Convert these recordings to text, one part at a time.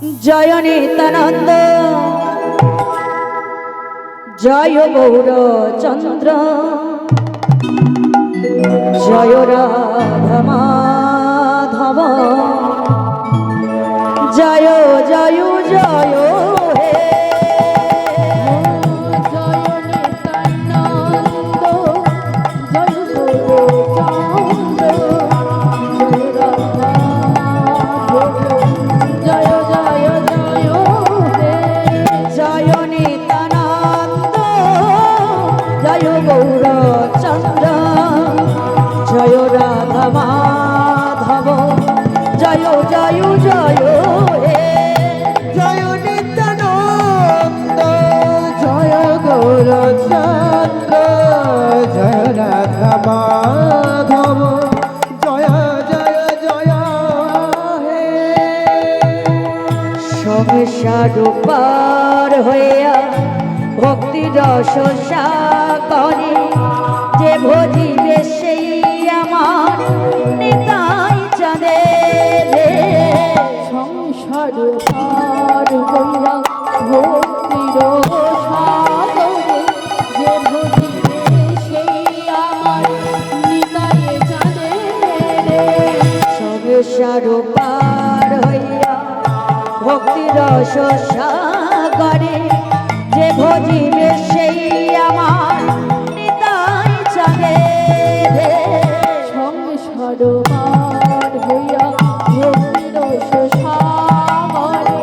জয় নিত্যানন্দ জয় গৌরচন্দ্র জয় রাধা মাধব জয় জয় জয় হে গৌরচন্দ্র জয় রাধা মাধব জয় জয় জয় হে জয় নিত্যানন্দ জয় গৌরচন্দ্র জয় রাধা মাধব জয় জয় জয় হে সংসার পার হইয়া ভক্তি রস সাগরে যে ভজিবে সেই আমার নিতাই চাঁদে সংসার পার হইয়া ভক্তির সাগরে যে ভজিবে সেই আমার নিতাই চাঁদে সংসার পার হইয়া ভক্তি রস সাগরে যে ভজিবে সেই আমার নিতাই চাঁদে সংসার পার হইয়া ভক্তির সাগরে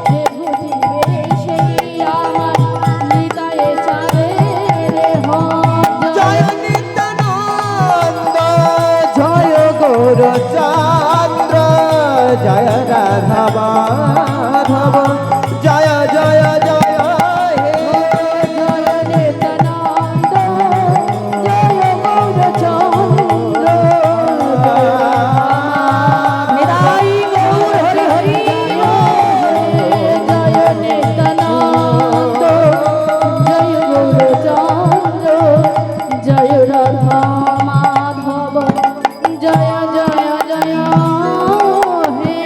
যে ভজিবে সেই আমার নিতাই চাঁদে জয় নিত্যানন্দ জয় গৌরচন্দ্র জয় রাধা মাধব জয় জয় জয় হে জয় নিত্যানন্দ জয় গৌরচন্দ্র নিতাই গৌর হরি হরি জয় নিত্যানন্দ জয় গৌরচন্দ্র জয় রাধা মাধব জয় জয় জয় হে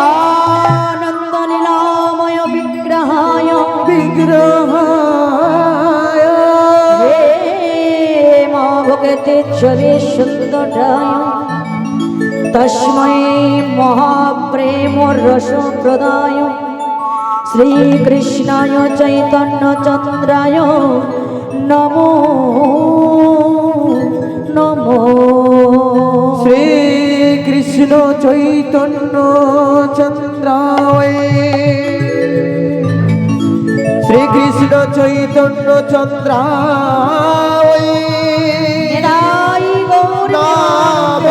আনন্দ লীলাময় বিগ্রহায় বিগ্রহায় হে মা ভগতে ছবি সুন্দরায় তস্मै মহাপ্রেম রস প্রদায় শ্রীকৃষ্ণায় চৈতন্য চন্দ্রায় নমো নমো শ্রী কৃষ্ণ চৈতন্য চন্দ্রায় শ্রী কৃষ্ণ চৈতন্য চন্দ্রায় নিতাই গৌর নাম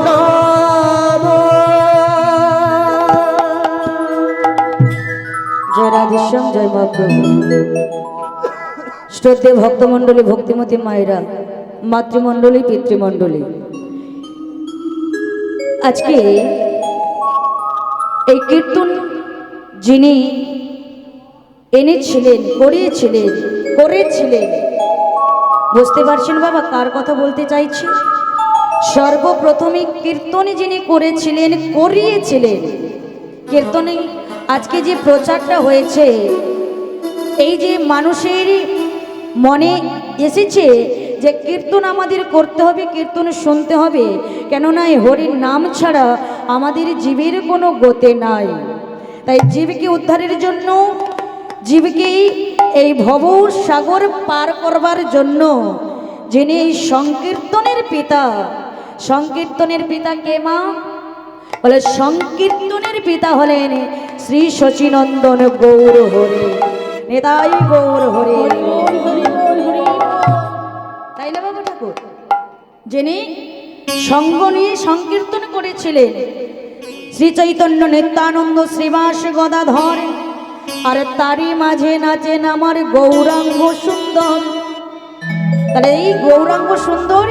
নাম জয় রাধেশ্যাম জয় মহাপ্রভু। শ্রদ্ধেয় ভক্তমণ্ডলী ভক্তিমতী মায়েরা মাতৃমণ্ডলী পিতৃমণ্ডলী, আজকে এই কীর্তন যিনি এনেছিলেন করেছিলেন বুঝতে পারছেন বাবা কার কথা বলতে চাইছি? সর্বপ্রথমে কীর্তনে যিনি করিয়েছিলেন কীর্তনে আজকে যে প্রচারটা হয়েছে, এই যে মানুষের মনে এসেছে যে কীর্তন আমাদের করতে হবে, কীর্তন শুনতে হবে, কেননা এই হরির নাম ছাড়া আমাদের জীবের কোনো গতি নাই। তাই জীবকে উদ্ধারের জন্য, জীবকে এই ভব সাগর পার করবার জন্য যিনি এই সংকীর্তনের পিতা কে মা? বলে সংকীর্তনের পিতা হলেন শ্রী শচীনন্দন গৌর হরি নিতাই গৌর হরি। তাই না বাবা ঠাকুর? যিনি সঙ্গ নিয়ে সংকীর্তন করেছিলেন শ্রী চৈতন্য নিত্যানন্দ শ্রীবাস গদাধর, আর তারই মাঝে নাচেন আমার গৌরাঙ্গ সুন্দর। তাহলে এই গৌরাঙ্গ সুন্দর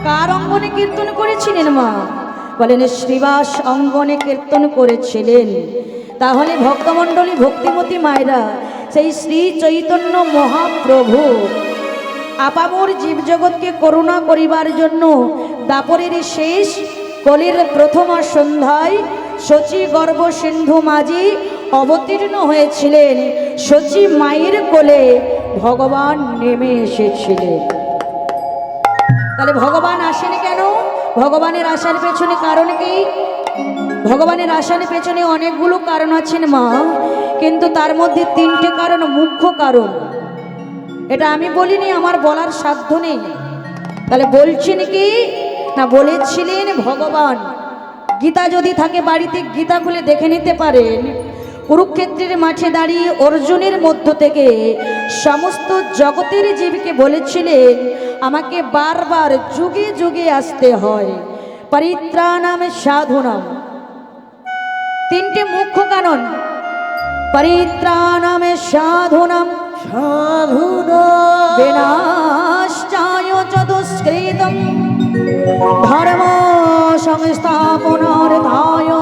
কার অঙ্গনে কীর্তন করেছিলেন মা? বলেন শ্রীবাস অঙ্গনে কীর্তন করেছিলেন। তাহলে ভক্তমণ্ডলী ভক্তিমতী মায়েরা সেই শ্রী চৈতন্য মহাপ্রভু আপামর জীবজগৎকে করুণা করিবার জন্য দাপরের শেষ কলির প্রথম সন্ধ্যায় শচী গর্ভ সিন্ধু মাঝি অবতীর্ণ হয়েছিলেন, শচী মায়ের কোলে ভগবান নেমে এসেছিলেন। তাহলে ভগবান আসেন কেন? ভগবানের আসার পেছনে কারণ কি? ভগবানের আসার পেছনে অনেকগুলো কারণ আছেন মা, কিন্তু তার মধ্যে তিনটে কারণ মুখ্য কারণ। এটা আমি বলিনি, আমার বলার সাধ্য নেই। তাহলে বলছেন কি না, বলেছিলেন ভগবান। গীতা যদি থাকে বাড়িতে, গীতা খুলে দেখে নিতে পারেন। কুরুক্ষেত্রের মাঠে দাঁড়িয়ে অর্জুনের মধ্য থেকে সমস্ত জগতের জীবকে বলেছিলেন, আমাকে বারবার যুগে যুগে আসতে হয়, পরিত্রাণাম সাধুনাম। তিনটে মুখ্য কারণ, পরিত্রাণাম সাধুনাম, সাধুনা বিনাশায় চ দুষ্কৃতম, ধর্ম সংস্থাপনার্থায়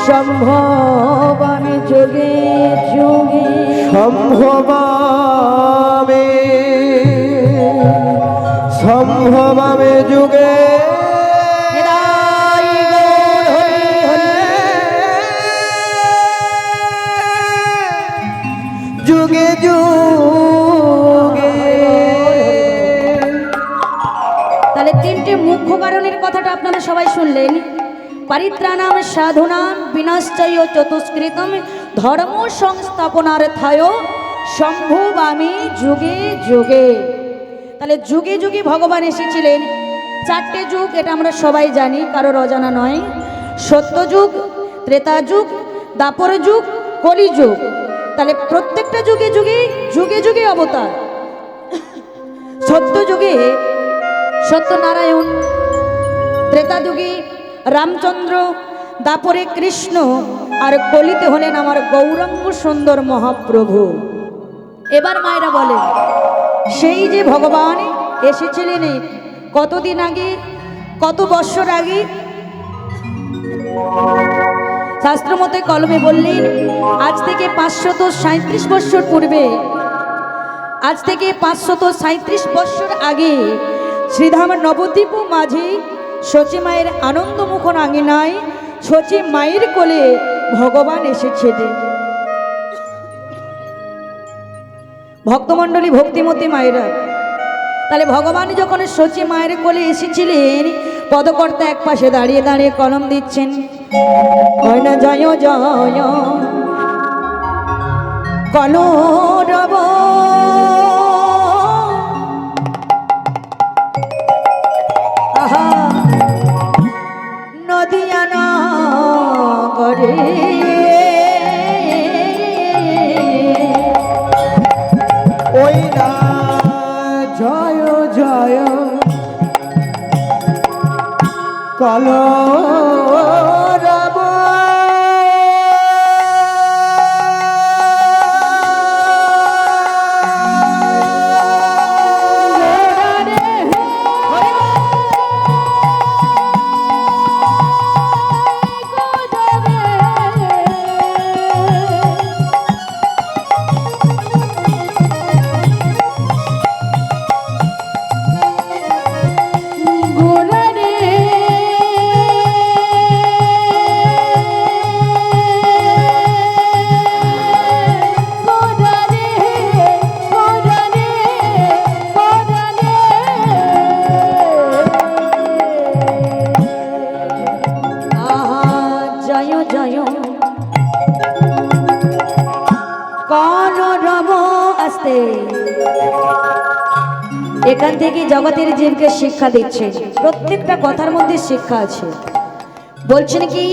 সম্ভবামি যুগে যুগে। সম্ভবামে সম্ভবামে যুগে হৃদয় গৌর হরি হরি। যুগে যুগে। তাহলে তিনটে মুখ্য কারণের কথাটা আপনারা সবাই শুনলেন। পরিত্রাণাম সাধুনাম, বিনাশ্চয় চতুষ্কৃতম, ধর্ম সংস্থাপনার্থায় সম্ভবামি যুগে যুগে। তাহলে যুগে যুগে ভগবান এসেছিলেন। চারটে যুগ, এটা আমরা সবাই জানি, কারোর অজানা নয়। সত্যযুগ, ত্রেতা যুগ, দাপর যুগ, কলিযুগ। তাহলে প্রত্যেকটা যুগে যুগে যুগে যুগে অবতার। সত্যযুগে সত্যনারায়ণ, ত্রেতা যুগে রামচন্দ্র, দাপরে কৃষ্ণ, আর কলিতে হলেন আমার গৌরাঙ্গ সুন্দর মহাপ্রভু। এবার মায়েরা বলেন, সেই যে ভগবান এসেছিলেন কতদিন আগে, কত বৎসর আগে? শাস্ত্র মতে কলমে বললেন, আজ থেকে 537 বৎসর পূর্বে, আজ থেকে 537 বৎসর আগে শ্রীধাম নবদ্বীপ মাঝে শচী মায়ের আনন্দমুখর আঙিনায় শচী মায়ের কোলে ভগবান এসেছিলেন। ভক্তমণ্ডলী, ভক্তিমতী মায়েরা, তাহলে ভগবান যখন শচী মায়ের কোলে এসেছিলেন, পদকর্তা এক পাশে দাঁড়িয়ে দাঁড়িয়ে কলম দিচ্ছেন, হয় না জয় জয় কলরব, আহা নদিয়া না করে ওই না জয় জয় কলরব। এখান থেকে জগতের জীবকে শিক্ষা দিচ্ছে, প্রত্যেকটা কথার মধ্যে শিক্ষা আছে। বলছেন কি,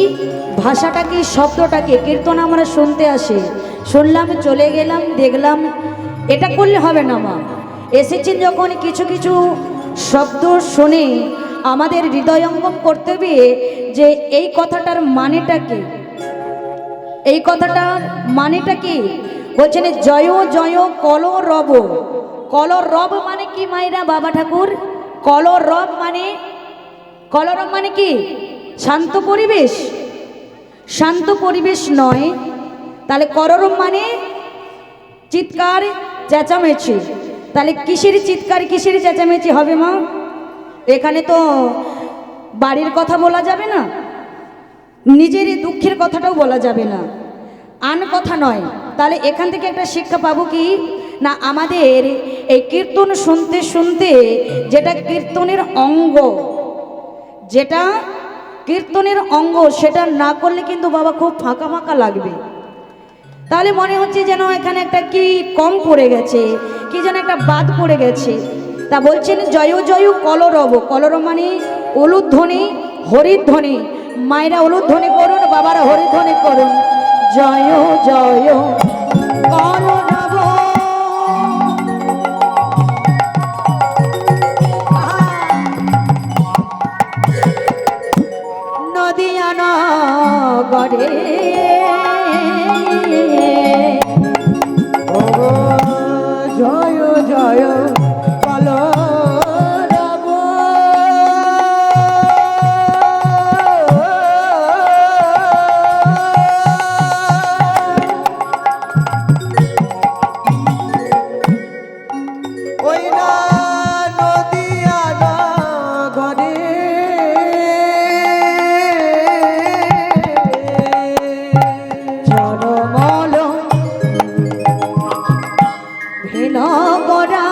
ভাষাটা কি, শব্দটা কি, কীর্তন আমরা শুনতে আসি, শুনলাম চলে গেলাম দেখলাম, এটা করলে হবে না মা। এসেছেন যখন কিছু কিছু শব্দ শুনে আমাদের হৃদয়ঙ্গম করতে হবে যে এই কথাটার মানেটা কি, এই কথাটার মানেটা কি। বলছেন জয় জয় কলরব। কলরব মানে কি মায়েরা, বাবা ঠাকুর? কলরব মানে, কলরব মানে কি? শান্ত পরিবেশ। শান্ত পরিবেশ নয়, তাহলে কররব মানে চিৎকার চেঁচামেচি। তাহলে কিসের চিৎকার কিসের চেঁচামেচি হবে মা? এখানে তো বাড়ির কথা বলা যাবে না, নিজের এই দুঃখের কথাটাও বলা যাবে না, আন কথা নয়। তাহলে এখান থেকে একটা শিক্ষা পাবো কি না, আমাদের এই কীর্তন শুনতে শুনতে যেটা কীর্তনের অঙ্গ, যেটা কীর্তনের অঙ্গ সেটা না করলে কিন্তু বাবা খুব ফাঁকা ফাঁকা লাগবে। তাহলে মনে হচ্ছে যেন এখানে একটা কি কম পড়ে গেছে, কি যেন একটা বাদ পড়ে গেছে। তা বলছেন জয় জয় কলরব, কলরব মানে উলুধ্বনি, হরিধ্বনি। মায়েরা উলুধ্বনি করুন, বাবারা হরিধ্বনি করুন। জয় জয় কলরব, নদিয়া নগরে ও জয় জয় কলরব। ওই না নদিয়া নগরে জনমল ভেল করা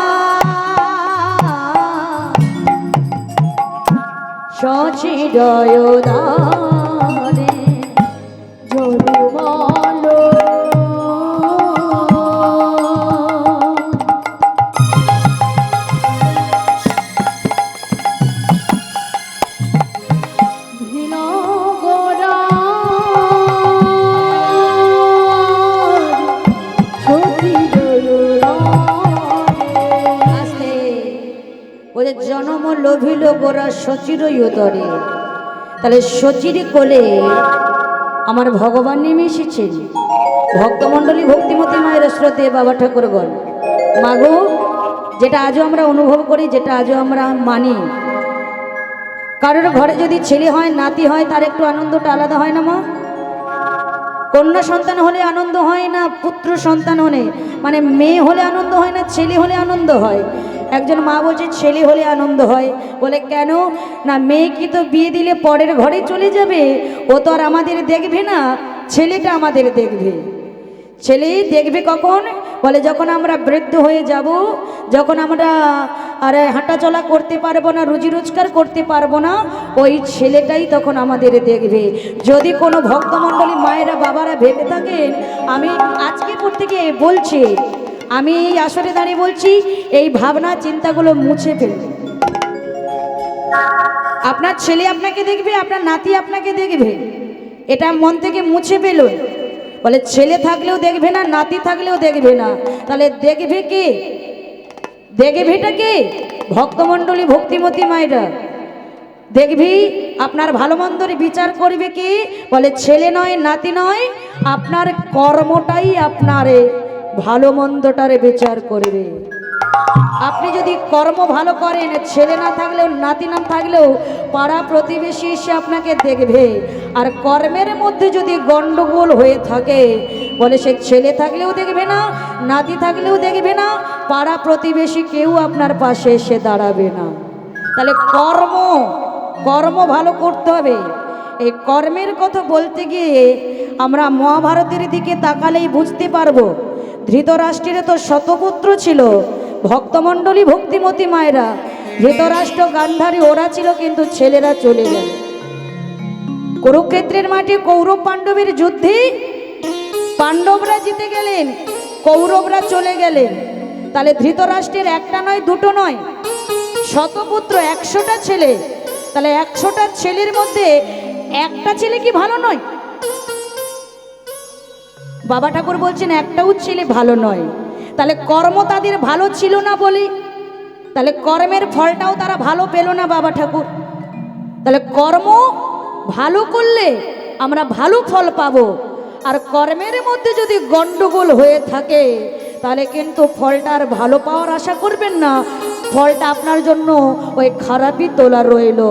সচিদয়দানে ঝলমলো ভিনগরা আস্তে ওদের জনম লোভিল গোরা সচিরই উদরে। তাহলে সচির কোলে আমার ভগবান নেমে এসেছেন। ভক্তমণ্ডলী ভক্তিমতী মায়ের শ্রোতে বাবা ঠাকুরগণ, মাগো যেটা আজও আমরা অনুভব করি, যেটা আজও আমরা মানি, কারোর ঘরে যদি ছেলে হয়, নাতি হয়, তার একটু আনন্দটা আলাদা হয় না মা? কন্যা সন্তান হলে আনন্দ হয় না পুত্র সন্তান হলে, মানে মেয়ে হলে আনন্দ হয় না ছেলে হলে আনন্দ হয়? একজন মা বলছে ছেলে হলে আনন্দ হয়। বলে কেন না, মেয়ে কি তো বিয়ে দিলে পরের ঘরে চলে যাবে, ও তো আর আমাদের দেখবে না, ছেলেটা আমাদের দেখবে। ছেলেই দেখবে কখন? বলে যখন আমরা বৃদ্ধ হয়ে যাব, যখন আমরা আর হাঁটা চলা করতে পারবো না, রুজি রোজগার করতে পারবো না, ওই ছেলেটাই তখন আমাদের দেখবে। যদি কোনো ভক্তমণ্ডলী মায়েরা বাবারা ভেবে থাকেন, আমি আজকে পর থেকে বলছি, আমি এই আসরে দাঁড়িয়ে বলছি, এই ভাবনা চিন্তাগুলো মুছে ফেলুন। আপনার ছেলে আপনাকে দেখবে, আপনার নাতি আপনাকে দেখবে, এটা মন থেকে মুছে ফেলুন। বলে ছেলে থাকলেও দেখবে না, নাতি থাকলেও দেখবে না, তাহলে দেখবে কে? দেখবেটা কে? ভক্তমণ্ডলী ভক্তিমতী মায়েরা দেখবি। আপনার ভালো মন্দর বিচার করবে কি? বলে ছেলে নয়, নাতি নয়, আপনার কর্মটাই আপনার ভালো মন্দটারে বিচার করবে। আপনি যদি কর্ম ভালো করেন, ছেলে না থাকলেও নাতি না থাকলেও পাড়া প্রতিবেশী এসে আপনাকে দেখবে। আর কর্মের মধ্যে যদি গন্ডগোল হয়ে থাকে, বলে সে ছেলে থাকলেও দেখবে না, নাতি থাকলেও দেখবে না, পাড়া প্রতিবেশী কেউ আপনার পাশে এসে দাঁড়াবে না। তাহলে কর্ম ভালো করতে হবে। এই কর্মের কথা বলতে গিয়ে আমরা মহাভারতের দিকে তাকালেই বুঝতে পারবো। ধৃতরাষ্ট্রের তো শতপুত্র ছিল, ভক্তমণ্ডলী ভক্তিমতী মায়েরা, ধৃতরাষ্ট্র গান্ধারী ওরা ছিল, কিন্তু ছেলেরা চলে গেল। কুরুক্ষেত্রের মাঠে কৌরব পাণ্ডবের যুদ্ধে পাণ্ডবরা জিতে গেলেন, কৌরবরা চলে গেলেন। তাহলে ধৃতরাষ্ট্রের একটা নয়, দুটো নয়, শতপুত্র, 100টা ছেলে। তাহলে 100টা ছেলের মধ্যে একটা ছেলে কি ভালো নয়? বাবা ঠাকুর বলছেন একটাও ছেলে ভালো নয়। তাহলে কর্ম তাদের ভালো ছিল না বলি, তাহলে কর্মের ফলটাও তারা ভালো পেল না বাবা ঠাকুর। তাহলে কর্ম ভালো করলে আমরা ভালো ফল পাবো, আর কর্মের মধ্যে যদি গন্ডগোল হয়ে থাকে তাহলে কিন্তু ফলটা আর ভালো পাওয়ার আশা করবেন না, ফলটা আপনার জন্য ওই খারাপই তোলা রইল।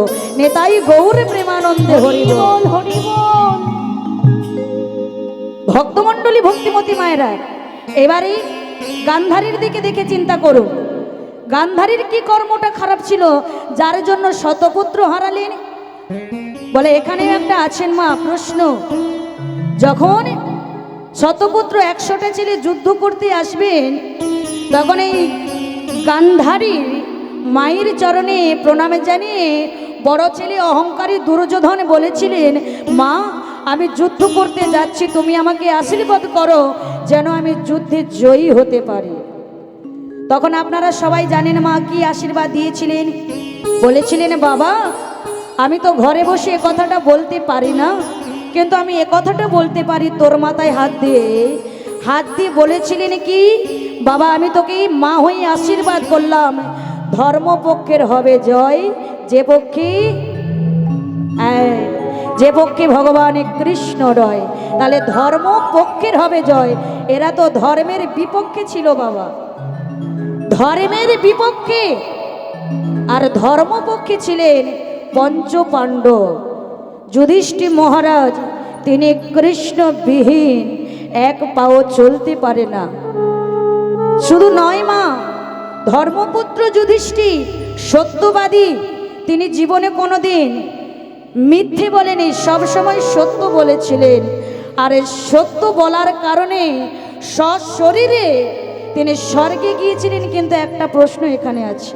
নেতাই গৌর প্রেমানন্দে হরি বল, হরি বল। ভক্তমণ্ডলী ভক্তিমতী মায়েরা, এবারে গান্ধারীর দিকে দেখে চিন্তা করুন, গান্ধারীর কি কর্মটা খারাপ ছিল যার জন্য শতপুত্র হারালেন? বলে এখানেও একটা আছেন মা প্রশ্ন, যখন শতপুত্র 100টা ছেলে যুদ্ধ করতে আসবেন তখন এই গান্ধারী মায়ের চরণে প্রণামে জানিয়ে বড় ছেলে অহংকারী দুর্যোধন বলেছিলেন, মা আমি যুদ্ধ করতে যাচ্ছি, তুমি আমাকে আশীর্বাদ করো যেন আমি যুদ্ধে জয়ী হতে পারি। তখন আপনারা সবাই জানেন মা কি আশীর্বাদ দিয়েছিলেন। বলেছিলেন, বাবা আমি তো ঘরে বসে এ কথাটা বলতে পারি না, কিন্তু আমি এ কথাটা বলতে পারি তোর মাথায় হাত দিয়ে বলেছিলেন কি, বাবা আমি তোকে মা হয়ে আশীর্বাদ করলাম, ধর্মপক্ষের হবে জয়, যে পক্ষে ভগবান কৃষ্ণ রয়। তাহলে ধর্মপক্ষের হবে জয়। এরা তো ধর্মের বিপক্ষে ছিল বাবা, ধর্মের বিপক্ষে। আর ধর্মপক্ষে ছিলেন পঞ্চ পাণ্ডব। যুধিষ্ঠির মহারাজ তিনি কৃষ্ণবিহীন এক পাও চলতে পারে না। শুধু নয় মা, ধর্মপুত্র যুধিষ্ঠির সত্যবাদী, তিনি জীবনে কোনোদিন মিথ্যে বলেনি, সবসময় সত্য বলেছিলেন। আর এই সত্য বলার কারণে সশরীরে তিনি স্বর্গে গিয়েছিলেন। কিন্তু একটা প্রশ্ন এখানে আছে,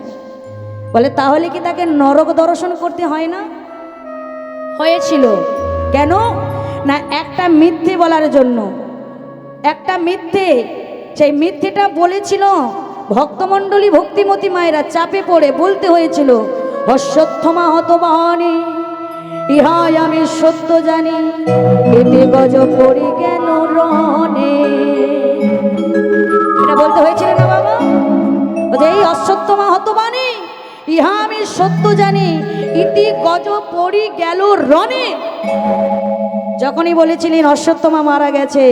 বলে তাহলে কি তাকে নরক দর্শন করতে হয় না? হয়েছিল। কেন না, একটা মিথ্যে বলার জন্য। একটা মিথ্যে, সেই মিথ্যেটা বলেছিল ভক্তমণ্ডলী ভক্তিমতী মায়েরা চাপে পড়ে বলতে হয়েছিল, অশ্বত্থমা হতবাহনী ইহাই আমি সত্য জানি, এতে গজ পড়ি কেন রনে। এটা বলতে হয়েছিল না বাবা? এই অশ্বত্থমা হতবাহনী ইহা আমি সত্য জানি, ইতি গজ পড়ি গেল রনে। যখনই বলেছিলেন অশ্বত্থমা মারা গেছে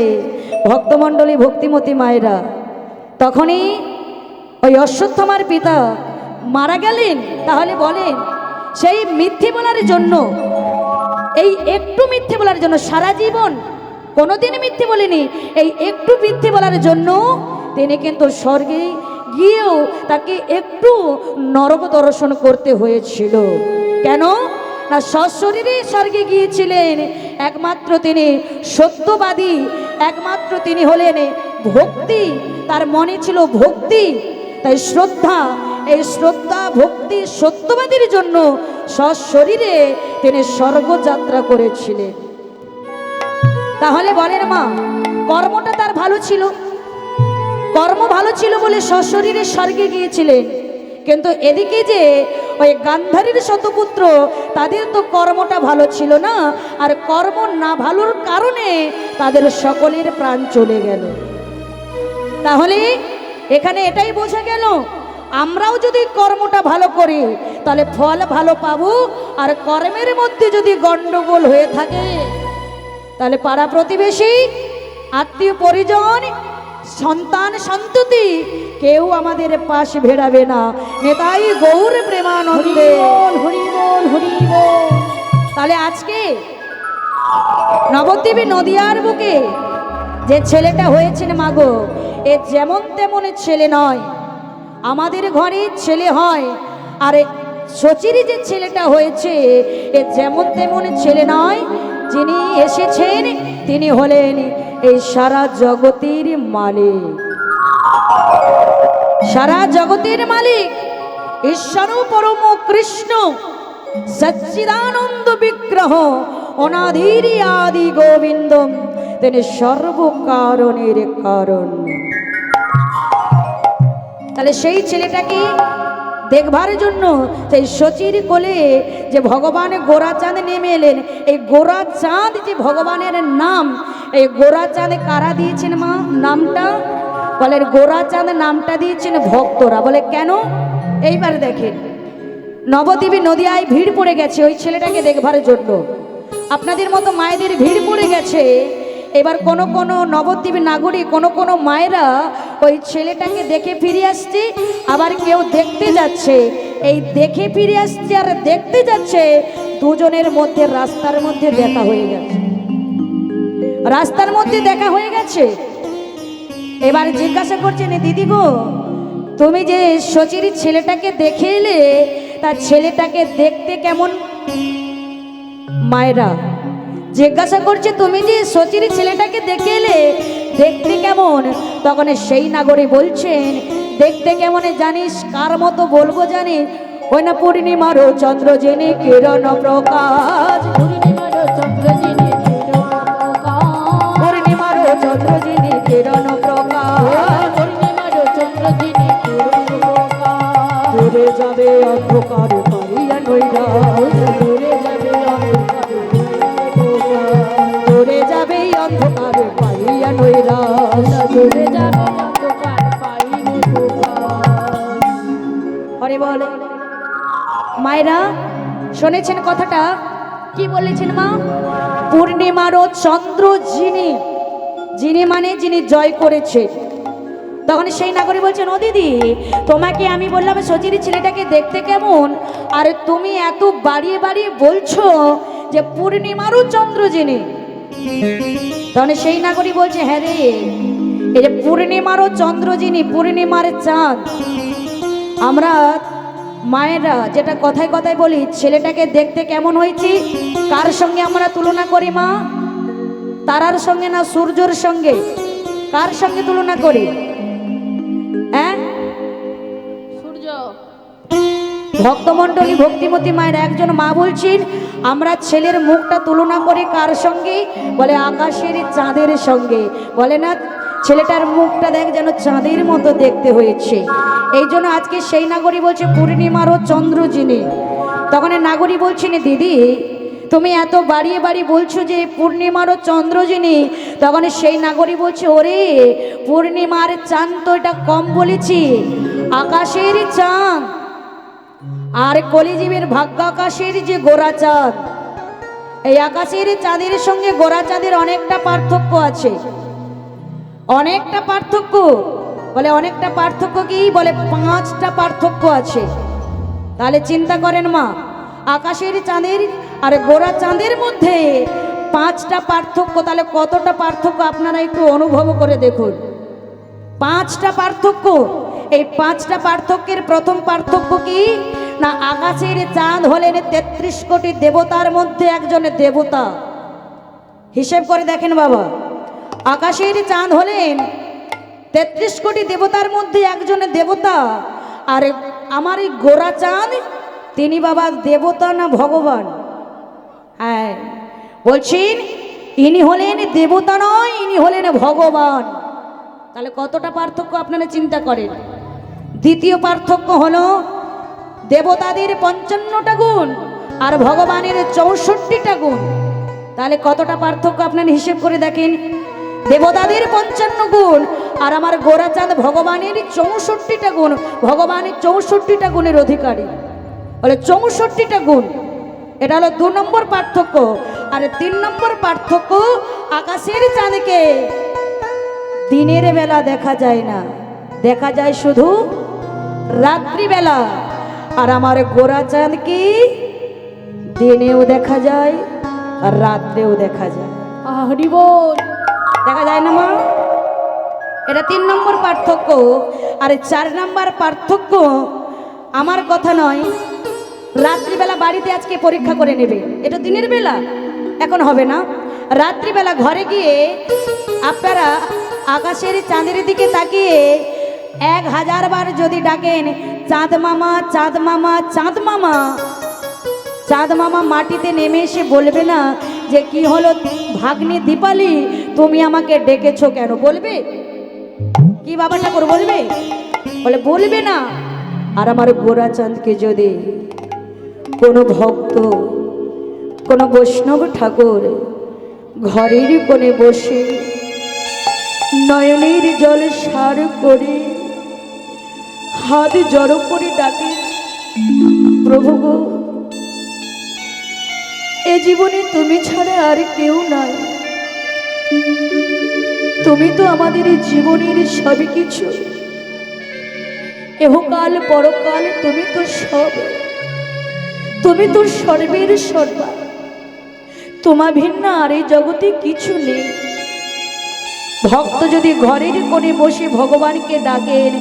ভক্তমণ্ডলী ভক্তিমতী মায়েরা, তখনই ওই অশ্বত্থমার পিতা মারা গেলেন। তাহলে বলেন, সেই মিথ্যে বলার জন্য, এই একটু মিথ্যে বলার জন্য, সারা জীবন কোনোদিন মিথ্যে বলেনি, এই একটু মিথ্যে বলার জন্য তিনি কিন্তু স্বর্গে গিয়েও তাকে একটু নরক দর্শন করতে হয়েছিল। কেন না, সশরীরে স্বর্গে গিয়েছিলেন। একমাত্র তিনি সত্যবাদী, একমাত্র তিনি হলেন ভক্তি, তার মনে ছিল ভক্তি, তাই শ্রদ্ধা, এই শ্রদ্ধা ভক্তি সত্যবাদীর জন্য সশরীরে তিনি স্বর্গযাত্রা করেছিলেন। তাহলে বলেন মা, কর্মটা তার ভালো ছিল, কর্ম ভালো ছিল বলে সশরীরে স্বর্গে গিয়েছিলেন। কিন্তু এদিকে যে ওই গান্ধারীর শতপুত্র, তাদের তো কর্মটা ভালো ছিল না, আর কর্ম না ভালোর কারণে তাদের সকলের প্রাণ চলে গেল। তাহলে এখানে এটাই বোঝা গেল, আমরাও যদি কর্মটা ভালো করি তাহলে ফল ভালো পাবো, আর কর্মের মধ্যে যদি গন্ডগোল হয়ে থাকে তাহলে পাড়া প্রতিবেশী, আত্মীয় পরিজন, সন্তান সন্ততি কেউ আমাদের পাশ ভেড়াবে না। নেতাই গৌর প্রেমানন্দে হরি বল হরি বল। তাহলে আজকে নবদ্বীপে নদিয়ার বুকে যে ছেলেটা হয়েছেন মাগো, এ যেমন তেমন ছেলে নয়, আমাদের ঘরে ছেলে হয়। আর সচিরই যে ছেলেটা হয়েছে এ যেমন তেমন ছেলে নয়, যিনি এসেছেন তিনি হলেন এই সারা জগতের মালিক, সারা জগতের মালিক ঈশ্বর পরম কৃষ্ণ সচ্চিদানন্দ বিগ্রহ অনাদির আদি গোবিন্দ, তিনি সর্বকারণের কারণ। তাহলে সেই ছেলেটাকে দেখবার জন্য সেই সচির কোলে যে ভগবান গোরাচাঁদ নেমে এলেন, এই গোরাচাঁদ যে ভগবানের নাম, এই গোরাচাঁদ কারা দিয়েছেন মা নামটা? বলে গোরাচাঁদ নামটা দিয়েছেন ভক্তরা। বলে কেন? এইবার দেখেন, নবদ্বীপে নদিয়ায় ভিড় পড়ে গেছে ওই ছেলেটাকে দেখবার জন্য, আপনাদের মতো মায়েদের ভিড় পড়ে গেছে। এবার কোন কোন নবদ্বীপের নাগরিক, কোন মায়েরা ওই ছেলেটাকে দেখে ফিরে আসছে, আবার কেউ দেখতে যাচ্ছে। এই দেখে ফিরে আসছে আর দেখতে যাচ্ছে, দুজনের মধ্যে রাস্তার মধ্যে দেখা হয়ে গেছে, রাস্তার মধ্যে দেখা হয়ে গেছে। এবার জিজ্ঞাসা করছেন, দিদি গো তুমি যে সচির ছেলেটাকে দেখে এলে, তার ছেলেটাকে দেখতে কেমন? মায়েরা জিজ্ঞাসা করছে, তুমি যে সচির ছেলেটাকে দেখে এলে, দেখতে কেমন? তখন সেই নাগরী বলছেন, দেখতে কেমন জানিস? কার মতো বলবো জানিস? ওই না পূর্ণিমারও চন্দ্র জেনে কিরণ প্রকাশ, পূর্ণিমার চন্দ্র যিনি কিরণ প্রকাশ, পূর্ণিমারও চন্দ্র জেনে কিরণ প্রকাশ, পূর্ণিমার চন্দ্র যিনি কিরণ প্রকাশ। দূরে যাবে অন্ধকার পারিয়া নৈরাশ, দূরে যাবে অন্ধকার দূরে যাবে অন্ধকার পারিয়া নৈরাশ। দূরে যাবে অন্ধকার পাইনি প্রকাশ। হরে বল। মায়েরা শুনেছেন কথাটা? কি বলেছেন মা? পূর্ণিমারও চন্দ্র যিনি, যিনি মানে যিনি জয় করেছে। তখন সেই নাগরী বলছেন, ও দিদি, তোমাকে আমি বললাম সচির ছেলেটাকে দেখতে কেমন, আর তুমি এত বাড়িয়ে বাড়িয়ে বলছো যে পূর্ণিমারও চন্দ্র যিনি। তখন সেই নাগরী বলছে, হ্যাঁ রে, এই যে পূর্ণিমারও চন্দ্র যিনি, পূর্ণিমার চাঁদ। আমরা মায়েরা যেটা কথায় কথায় বলি, ছেলেটাকে দেখতে কেমন হয়েছে, কার সঙ্গে আমরা তুলনা করি মা? তারার সঙ্গে না সূর্যের সঙ্গে? কার সঙ্গে তুলনা করি? হ্যাঁ, সূর্য। ভক্তমণ্ডলী ভক্তিমতী মায়ের একজন মা বলছেন, আমরা ছেলের মুখটা তুলনা করি কার সঙ্গে? বলে আকাশের চাঁদের সঙ্গে। বলে না, ছেলেটার মুখটা দেখ যেন চাঁদের মতো দেখতে হয়েছে। এই জন্য আজকে সেই নাগরী বলছে পূর্ণিমারও চন্দ্র যিনি। তখন নাগরী বলছেন, দিদি তুমি এত বাড়িয়ে বাড়ি বলছো যে পূর্ণিমারও চন্দ্র যিনি। তখন সেই নাগরী বলছে, ওরে পূর্ণিমার চাঁদ তো এটা কম বলেছি, আকাশের চাঁদ আর কলিজীবের ভাগ্য আকাশের যে গোরা চাঁদ, এই আকাশের চাঁদের সঙ্গে গোরা চাঁদের অনেকটা পার্থক্য আছে। অনেকটা পার্থক্য। বলে অনেকটা পার্থক্য কি? বলে 5টা পার্থক্য আছে। তাহলে চিন্তা করেন মা, আকাশের চাঁদের আর গোরা চাঁদের মধ্যে 5টা পার্থক্য, তাহলে কতটা পার্থক্য আপনারা একটু অনুভব করে দেখুন। 5টা পার্থক্য। এই 5টা পার্থক্যের প্রথম পার্থক্য কি না, আকাশের চাঁদ হলেন 33 কোটি দেবতার মধ্যে একজন দেবতা। হিসেব করে দেখেন বাবা, আকাশের চাঁদ হলেন 33 কোটি দেবতার মধ্যে একজন দেবতা। আর আমার এই গোরা চাঁদ, তিনি বাবা দেবতা না ভগবান? হ্যাঁ, বলছেন ইনি হলেন দেবতা নয়, ইনি হলেন ভগবান। তাহলে কতটা পার্থক্য আপনারা চিন্তা করেন। দ্বিতীয় পার্থক্য হলো দেবতাদের 55টা গুণ আর ভগবানের 64টা গুণ। তাহলে কতটা পার্থক্য আপনারা হিসেব করে দেখেন। দেবতাদের 55 গুণ আর আমার গোরাচাঁদ ভগবানের 64টা গুণ। ভগবানের 64টা গুণের অধিকারী, বলে 64টা গুণ। এটা হলো 2 নম্বর পার্থক্য। আর 3 নম্বর পার্থক্য, আকাশের চাঁদকে দিনের বেলা দেখা যায় না, দেখা যায় শুধু রাত্রিবেলা। আর আমার গোরা চাঁদকে দিনেও দেখা যায় আর রাত্রেও দেখা যায়। হরি বল। দেখা যায় না মা? এটা 3 নম্বর পার্থক্য। আর 4 নম্বর পার্থক্য, আমার কথা নয়, রাত্রিবেলা বাড়িতে আজকে পরীক্ষা করে নেবে। এটা দিনের বেলা এখন হবে না, রাত্রিবেলা ঘরে গিয়ে আপনারা আকাশের চাঁদের দিকে তাকিয়ে 1000 বার যদি ডাকেন, চাঁদ মামা, চাঁদ মামা, চাঁদ মামা, চাঁদ মামা মাটিতে নেমে এসে বলবে না যে কি হলো ভাগ্নি দীপালি, তুমি আমাকে ডেকেছো কেন? বলবে কি বাবা ঠাকুর? বলবে? বলে বলবে না। আর আমার গোরা চাঁদকে যদি কোনো ভক্ত, কোনো বৈষ্ণব ঠাকুর ঘরের কোণে বসে নয়নের জল সার করে হাত জড়ো করে ডাকে, প্রভু গো, এ জীবনে তুমি ছাড়া আর কেউ নাই, তুমি তো আমাদের জীবনের সবই কিছু, এহকাল পরকাল তুমি তো সব, তুমি তো সর্বের সর্বা, তোমা ভিন্ন আর এই জগতে কিছু নেই। ভক্ত যদি ঘরের কোণে বসে ভগবানকে ডাকেন,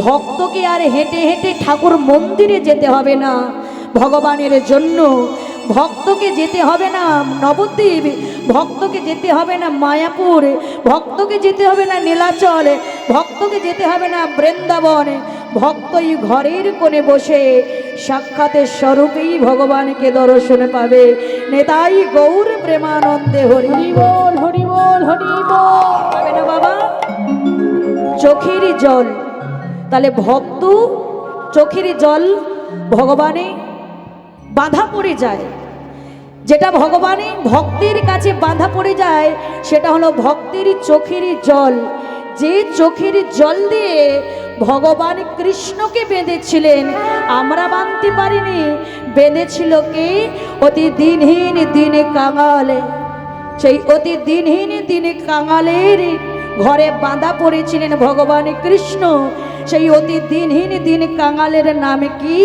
ভক্তকে আর হেঁটে হেঁটে ঠাকুর মন্দিরে যেতে হবে না। ভগবানের জন্য ভক্তকে যেতে হবে না নবদ্বীপ, ভক্তকে যেতে হবে না মায়াপুর, ভক্তকে যেতে হবে না নীলাচল, ভক্তকে যেতে হবে না বৃন্দাবন। ভক্তই ঘরের কোণে বসে সাক্ষাতের স্বরূপেই ভগবানকে দর্শন পাবে। নেতাই গৌর প্রেমানন্দে হরি হরি বল, হরি বল, হরি বল। পাবে না বাবা চোখের জল। তাহলে ভক্ত চোখের জল ভগবানে বাধা পড়ে যায়। যেটা ভগবানে ভক্তির কাছে বাধা পড়ে যায় সেটা হলো ভক্তির চোখের জল। যে চোখের জল দিয়ে ভগবান কৃষ্ণকে বেঁধেছিলেন, আমরা বাঁধতে পারিনি। বেঁধেছিল কে? অতি দিনহীন দিনে কাঙালে। সেই অতি দিনহীন দিনে কাঙালের ঘরে বাঁধা পড়েছিলেন ভগবান কৃষ্ণ। সেই অতি দিনহীন দিন কাঙালের নাম কি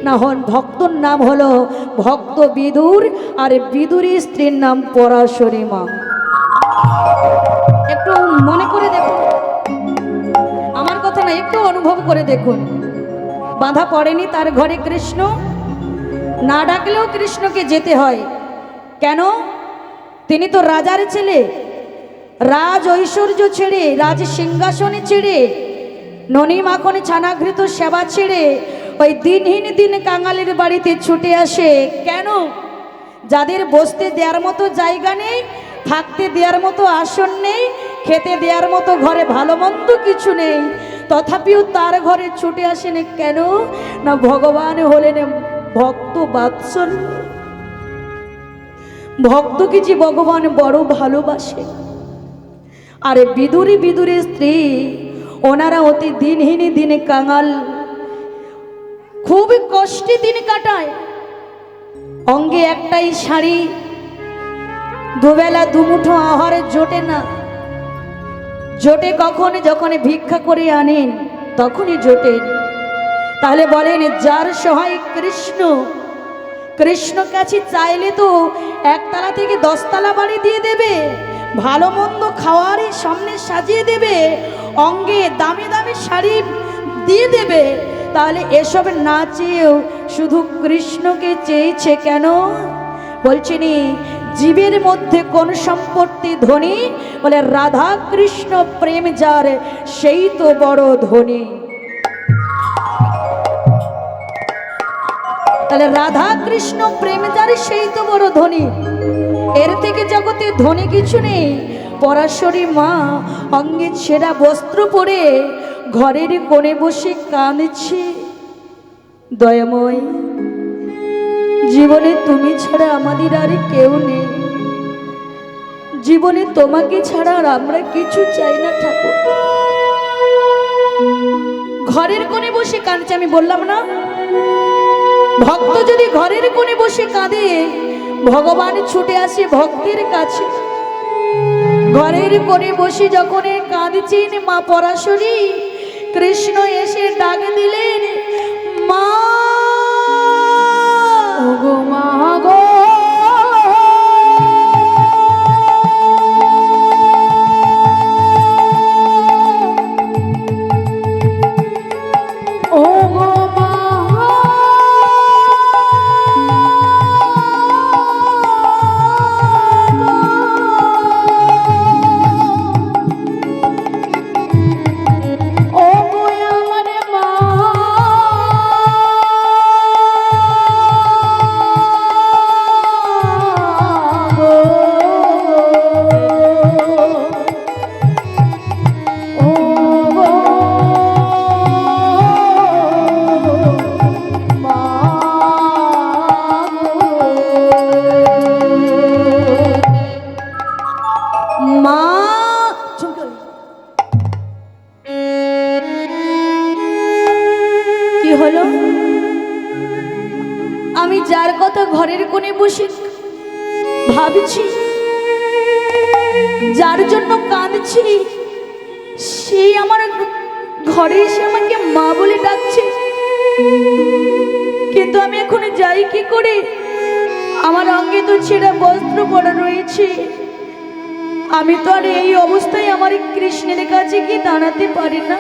না ভক্তর নাম হলো ভক্ত বিদুর, আর বিদুরের স্ত্রীর নাম পরাশরী মা। একটু মনে করে দেখুন, আমার কথা না, একটু অনুভব করে দেখুন। বাধা পড়েনি তার ঘরে কৃষ্ণ, না ডাকলেও কৃষ্ণকে যেতে হয়। কেন? তিনি তো রাজার ছেলে। রাজ ঐশ্বর্য ছেড়ে, রাজ সিংহাসনে ছেড়ে, ননি মাখনে ছানাঘৃত সেবা ছেড়ে ওই দিনহীন দিন কাঙালের বাড়িতে ছুটে আসে। কেন? যাদের বসতে দেওয়ার মতো জায়গা নেই, থাকতে দেওয়ার মতো আসন নেই, খেতে দেওয়ার মতো ঘরে ভালো মন্দ কিছু নেই, তথাপিও তার ঘরে ছুটে আসেন। কেন না ভগবান হলেন ভক্ত বাৎসল্য। ভক্তকে যে ভগবান বড় ভালোবাসে। আর বিদুরের স্ত্রী, ওনারা অতি দিনহীন দিনে কাঙাল, খুব কষ্টে দিন কাটায়। অঙ্গে একটাই শাড়ি, দুবেলা দুমুঠো আহারে জোটে না। জোটে কখন? যখন ভিক্ষা করে আনেন তখনই জোটেন। তাহলে বলেন, যার সহায় কৃষ্ণ, কৃষ্ণ কাছে চাইলে তো একতলা থেকে 10 তলা বাড়ি দিয়ে দেবে, ভালো মন্দ খাওয়ারই সামনে সাজিয়ে দেবে, অঙ্গে দামি দামি শাড়ি দিয়ে দেবে। তাহলে এসব না চেয়েও শুধু কৃষ্ণকে চেয়েছে কেন? বলছেনি জীবের মধ্যে কোন সম্পত্তি ধনী? বলে রাধা কৃষ্ণ প্রেম যার সেই তো বড় ধনী। তাহলে রাধা কৃষ্ণ প্রেম যার সেই তো বড় ধনী। এর থেকে জগতে ধনী কিছু নেই। পরাশরী মা অঙ্গে ছেঁড়া বস্ত্র পরে ঘরের কোণে বসে কাঁদছে। দয়াময়, জীবনে তুমি ছাড়া আমাদের আর কেউ নেই। জীবনে তোমাকে ছাড়া আর আমরা কিছু চাই না ঠাকুর। ঘরের কোণে বসে কাঁদছে। আমি বললাম না, ভক্ত যদি ঘরের কোণে বসে কাঁদে, ভগবান ছুটে আসে ভক্তের কাছে। ঘরের কোণে বসে যখন কাঁদছেন মা পরাশরী, কৃষ্ণ এসে ডাক দিলেন, মা গো মা গো, ও গো মা, ও গো আমার মা, মা। কি হলো? আমি যার কথা ঘরের কোণে বসে ভাবছি, যার জন্য কাঁদছি, সেই আমার ঘরে এসে আমাকে মা বলে ডাকছে। কিন্তু আমি এখন যাই কি করে? আমার অঙ্গে তো ছেঁড়া বস্ত্র পরা রয়েছে। আমি তো আর এই অবস্থায় আমার কৃষ্ণের কাছে গিয়ে দাঁড়াতে পারি না।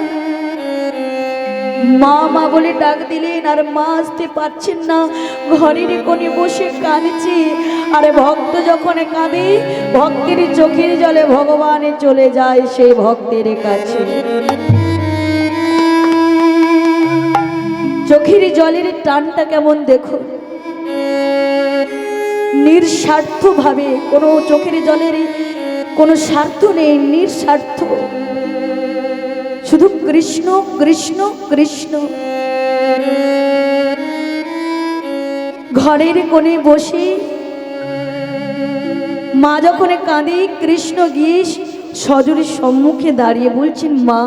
মা মা বলে ডাক দিলেন, আর মা আসতে পারছেন না, ঘরের কোণে বসে কাঁদছে। আর ভক্ত যখন কাঁদে, ভক্তের চোখের জলে ভগবান চলে যায় সেই ভক্তের কাছে। চোখের জলের টানটা কেমন দেখো, নিঃস্বার্থ ভাবে, কোনো চোখের জলের কোনো স্বার্থ নেই, নিঃস্বার্থ, শুধু কৃষ্ণ কৃষ্ণ কৃষ্ণ। ঘরের কোণে বসে মা যখন কাঁদে, কৃষ্ণ গিয়ে সজোরে সম্মুখে দাঁড়িয়ে বলছেন, মা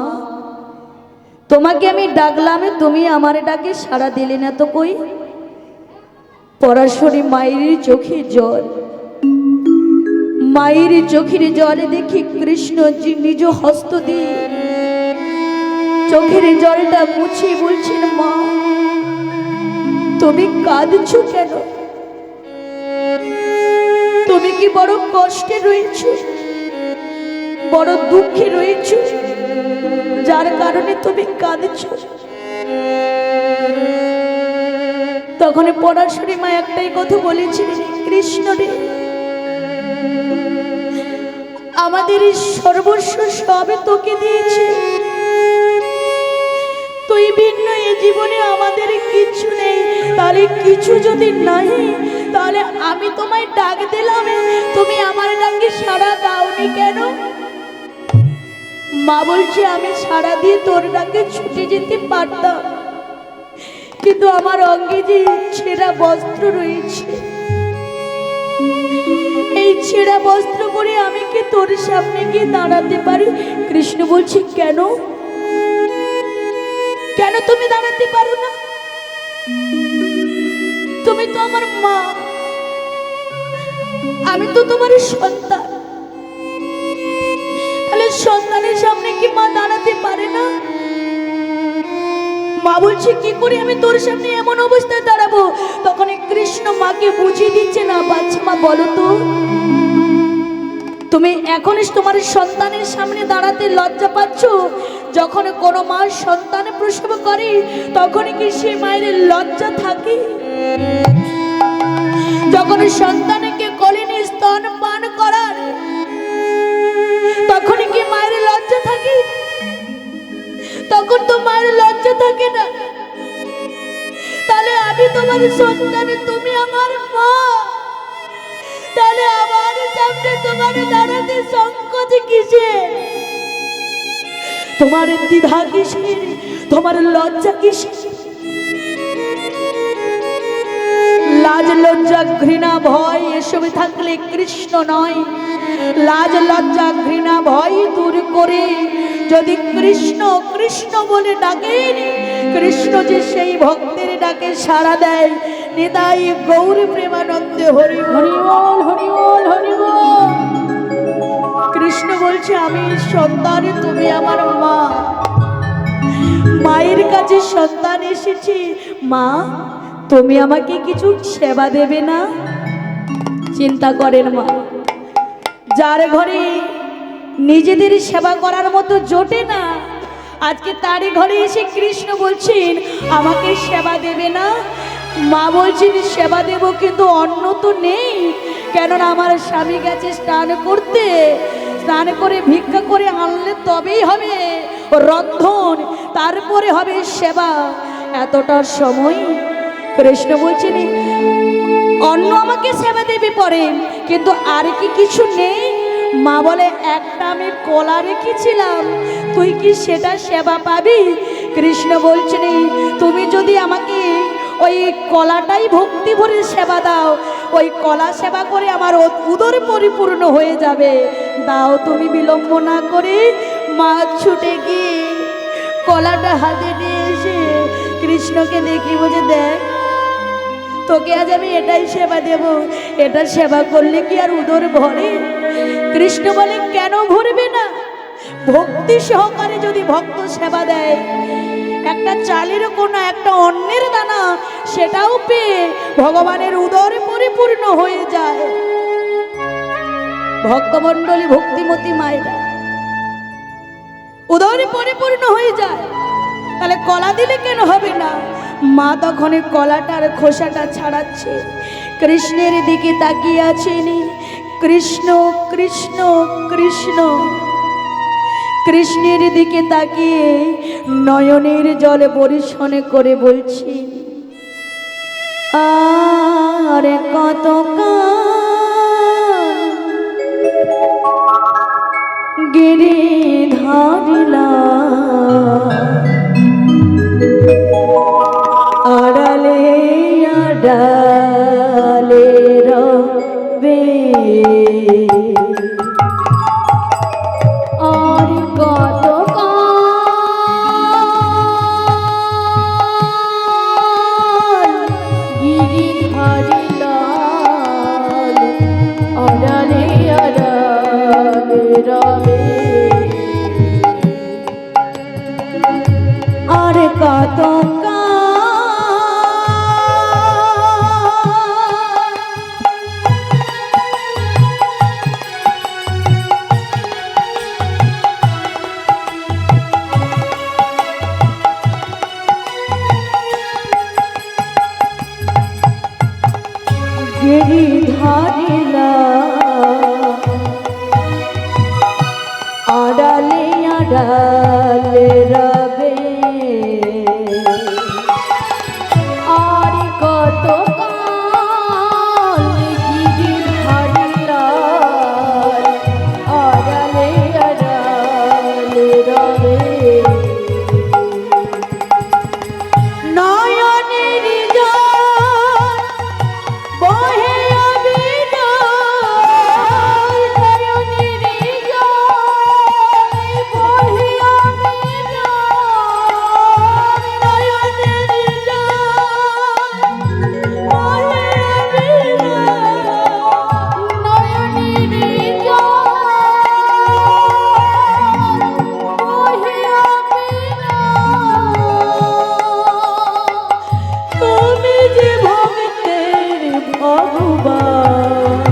তোমাকে আমি ডাকলাম, তুমি আমার ডাকে সাড়া দিলে না তো কই? পরাশরী মায়ের চোখে জল, মায়ের চোখের জলে দেখি কৃষ্ণ নিজ হস্ত দিয়ে চোখের জলটা মুছে বলছেন, মা তুমি কাঁদছো কেন? তুমি কি বড় কষ্টে রয়েছো, বড় দুঃখে রয়েছো, যার কারণে তুমি কাঁদছো? তখন পরাশরী মা একটাই কথা বলেছিলেন, কৃষ্ণ রে, আমাদের সর্বস্ব সবে তোকে দিয়েছে, তুই ভিন্ন এই জীবনে আমাদের কিছু নেই। তাহলে কিছু যদি নাই, তাহলে আমি তোমায় ডাক দিলাম, তুমি আমার ডাকে সাড়া দাওনি কেন? মা বলছে, আমি সাড়া দিয়ে তোর ডাকে ছুটে যেতে পারতাম, কিন্তু আমার অঙ্গে যে ছেঁড়া বস্ত্র রয়েছে, এই ছেঁড়া বস্ত্র পরে আমি কি তোর সামনে গিয়ে দাঁড়াতে পারি? কৃষ্ণ বলছে, কেন কেন তুমি দাঁড়াতে পারো না? তুমি তো আমার মা, আমি তো তোমার সন্তান, তাহলে সন্তানের সামনে কি মা দাঁড়াতে পারে না? মা বলছে, কি করে আমি তোর সামনে এমন অবস্থায় দাঁড়াবো? তখন কৃষ্ণ মাকে বুঝিয়ে দিচ্ছে, না বাচ্চা মা, বলো তো, তুমি এখন তোমার সন্তানের সামনে দাঁড়াতে লজ্জা পাচ্ছ? যখন কোনো মা সন্তান প্রসব করে, তখন কি সে মায়ের লজ্জা থাকে? যখন সন্তানকে কোলে নিয়ে স্তন পান করার, তখন কি মায়ের লজ্জা থাকে? তখন তো মায়ের লজ্জা থাকে না। তাহলে আমি তোমার সন্তান, তুমি আমার মা, তাহলে আমার সামনে তোমার দাঁড়াতে সংকোচ কিসের? তোমার দ্বিধা কিসের? তোমার লজ্জা কিসের? লাজ লজ্জা ঘৃণা ভয় এসব থাকলে কৃষ্ণ নয়। লাজ লজ্জা ঘৃণা ভয় দূর করে যদি কৃষ্ণ কৃষ্ণ বলে ডাকেন, কৃষ্ণ যে সেই ভক্তের ডাকে সাড়া দেয়। নিতাই গৌর প্রেমানন্দে হরি হরি বল, হরি বল, হরি বল। কৃষ্ণ বলছে, আমি সন্তান, তুমি আমার মা। মায়ের কাছে সন্তান এসেছি, মা তুমি আমাকে কিছু সেবা দেবে না? চিন্তা করেন মা, যার ঘরে নিজেদের সেবা করার মতো জোটে না, আজকে তারই ঘরে এসে কৃষ্ণ বলছেন আমাকে সেবা দেবে না? মা বলছেন, সেবা দেব, কিন্তু অন্ন তো নেই, কেননা আমার স্বামী গেছে স্নান করতে, স্নান করে ভিক্ষা করে আনলে তবেই হবে রন্ধন, তারপরে হবে সেবা। এতটা সময় কৃষ্ণ বলছেন, অন্ন আমাকে সেবা দেবে পরে, কিন্তু আর কি কিছু নেই? মা বলে, একটা আমি কলা রেখেছিলাম, তুই কি সেটা সেবা পাবি? কৃষ্ণ বলছেন, তুমি যদি আমাকে ওই কলাটাই ভক্তি ভরে সেবা দাও, ওই কলা সেবা করে আমার উদর পরিপূর্ণ হয়ে যাবে। দাও তুমি বিলম্ব না করে। মা ছুটে গিয়ে কলাটা হাতে নিয়ে এসে কৃষ্ণকে দেখি বলছে, দেখ তোকে আজ আমি এটাই সেবা দেব, এটা সেবা করলে কি আর উদর ভরে? কৃষ্ণ বলে, কেন ভরবে না? ভক্তি সহকারে যদি ভক্ত সেবা দেয়, একটা চালের কোনা, একটা অন্নের দানা, সেটাও পেয়ে ভগবানের উদরে পরিপূর্ণ হয়ে যায়। ভক্তমণ্ডলী, ভক্তিমতী মায়েরা উদরে পরিপূর্ণ হয়ে যায়। তাহলে কলা দিলে কেন হবে না? মা তখন এই কলাটার খোসাটা ছাড়াচ্ছে, কৃষ্ণের দিকে তাকিয়ে আছেন। কৃষ্ণ কৃষ্ণ কৃষ্ণ, কৃষ্ণের দিকে তাকিয়ে নয়নের জলে বরিশন করে বলছি, আর কত গিরি ধারিলা আড়ালে আড়ালে রবে, আর কত গিরি ধারিলাল আড়ালে আড়ালে রবে, আর কত গিরি ধারিলা আড়ালে আড়ালে রবে, আর কত গিরি ধারিলাল আড়ালে আড়ালে রবে, নয়নের জল বহে অবিরাম, নয়নের জল বহে অবিরাম, নয়নের জল বহে অবিরাম, নয়নের জল বহে অবিরাম, তুমি যে ভক্তের ভগবান,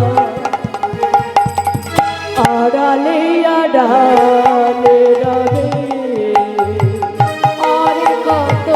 আড়ালে আড়ালে রবে, আর কত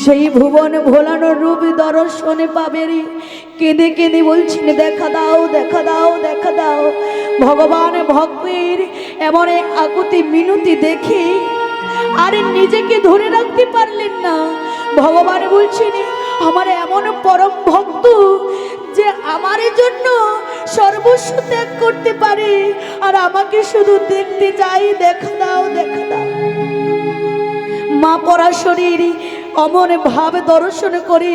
সেই ভুবন ভোলানোর রূপ দর্শনে পাবে রে। কেঁদে কেঁদে বলছেন, দেখা দাও দেখা দাও দেখা দাও। ভগবান ভক্তের এমন এক আকুতি মিনতি দেখে আর নিজেকে ধরে রাখতে পারলেন না। ভগবান বলছেন, আমার এমন পরম ভক্ত যে আমার জন্য সর্বস্ব ত্যাগ করতে পারে, আর আমাকে শুধু দেখতে চাই, দেখা দাও দেখা দাও। মা পরাশরীর অমন ভাব দর্শন করে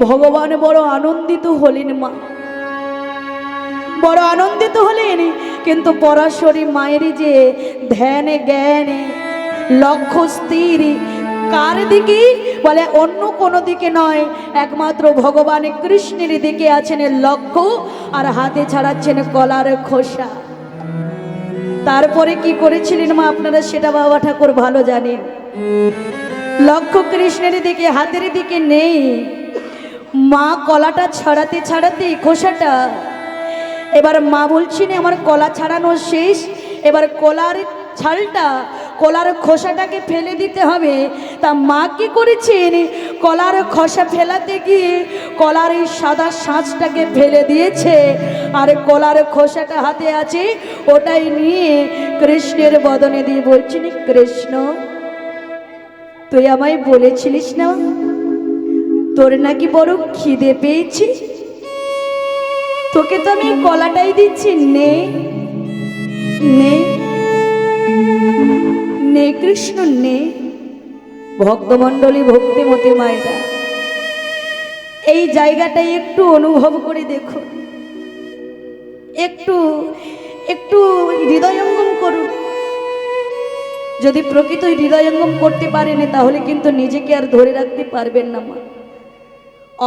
ভগবান বড় আনন্দিত হলেন। মা বড় আনন্দিত হলেন, কিন্তু পরাশরী মায়ের যে ধ্যানে জ্ঞানে লক্ষ্য স্থির কার দিকে, বলে অন্য কোনো দিকে নয়, একমাত্র ভগবান কৃষ্ণের দিকে আছেন লক্ষ্য, আর হাতে ছাড়াচ্ছেন কলার খোসা। তারপরে কি করেছিলেন মা, আপনারা সেটা বাবা ঠাকুর ভালো জানেন। লক্ষ্য কৃষ্ণের দিকে, হাতের দিকে নেই। মা কলাটা ছাড়াতে ছাড়াতে খোসাটা, এবার মা বলছেন আমার কলা ছাড়ানো শেষ, এবার কলার ছালটা কলার খোসাটাকে ফেলে দিতে হবে। তা মা কি করেছেন, কলার খোসা ফেলাতে গিয়ে কলার এই সাদা শাঁসটাকে ফেলে দিয়েছে, আর কলার খোসাটা হাতে আছে, ওটাই নিয়ে কৃষ্ণের বদনে দিয়ে বলছেন, কৃষ্ণ তুই আমায় বলেছিলিস না তোর নাকি বড় খিদে পেয়েছি, তোকে তো আমি কলাটাই দিচ্ছি, নে নে নে কৃষ্ণ নে। ভক্তমণ্ডলী ভক্তিমতী মায়েরা এই জায়গাটাই একটু অনুভব করে দেখুন, একটু একটু হৃদয়ঙ্গম করুন। যদি প্রকৃত হৃদয়ঙ্গম করতে পারেন তাহলে কিন্তু নিজেকে আর ধরে রাখতে পারবেন না মা।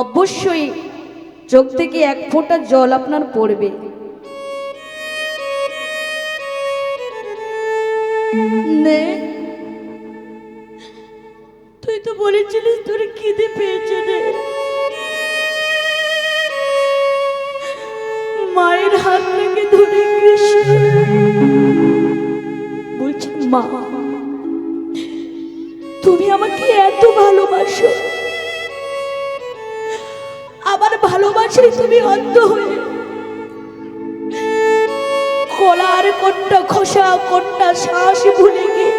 অবশ্যই চোখ থেকে এক ফোঁটা জল আপনার পড়বে। নে, তুই তো বলেছিলিস তোর খিদে পেয়েছে রে। মায়ের হাত থেকে ধরে কৃষ্ণ বলছে, মা তুমি আমাকে এত ভালোবাসো, আবার ভালোবাসলে তুমি অন্ধ হয়ে কলার কোনটা খোসা কোনটা শ্বাস ভুলে গিয়ে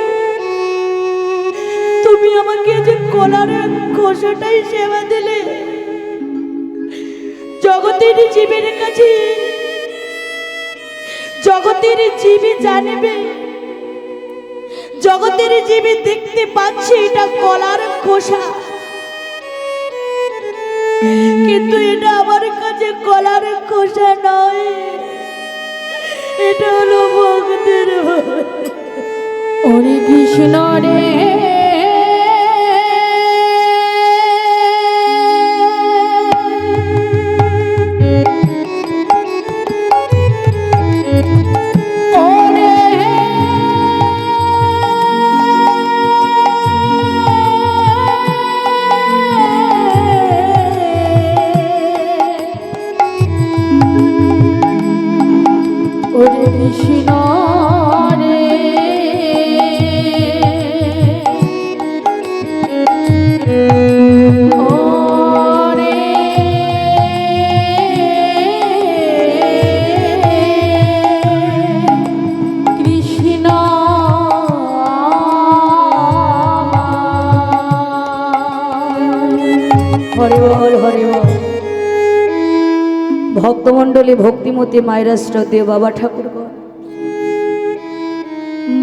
তুমি আমাকে যে কলার খোসাটাই সেবা দিলে। জগতের জীবের কাছে জগতের জীবে জানবে, জগতের জীবে দেখতে পাচ্ছে এটা কলার খোসা, কিন্তু এটা আমার কাছে কলার খোসা নয়, এটা হলো ভক্তের। হরে কৃষ্ণ রে কৃষ্ণ রে ওরে কৃষ্ণ হরে বল হরে বল। ভক্তমণ্ডলী ভক্তিমতী মায়েরা শ্রদ্ধেয় বাবা ঠাকুরগণ,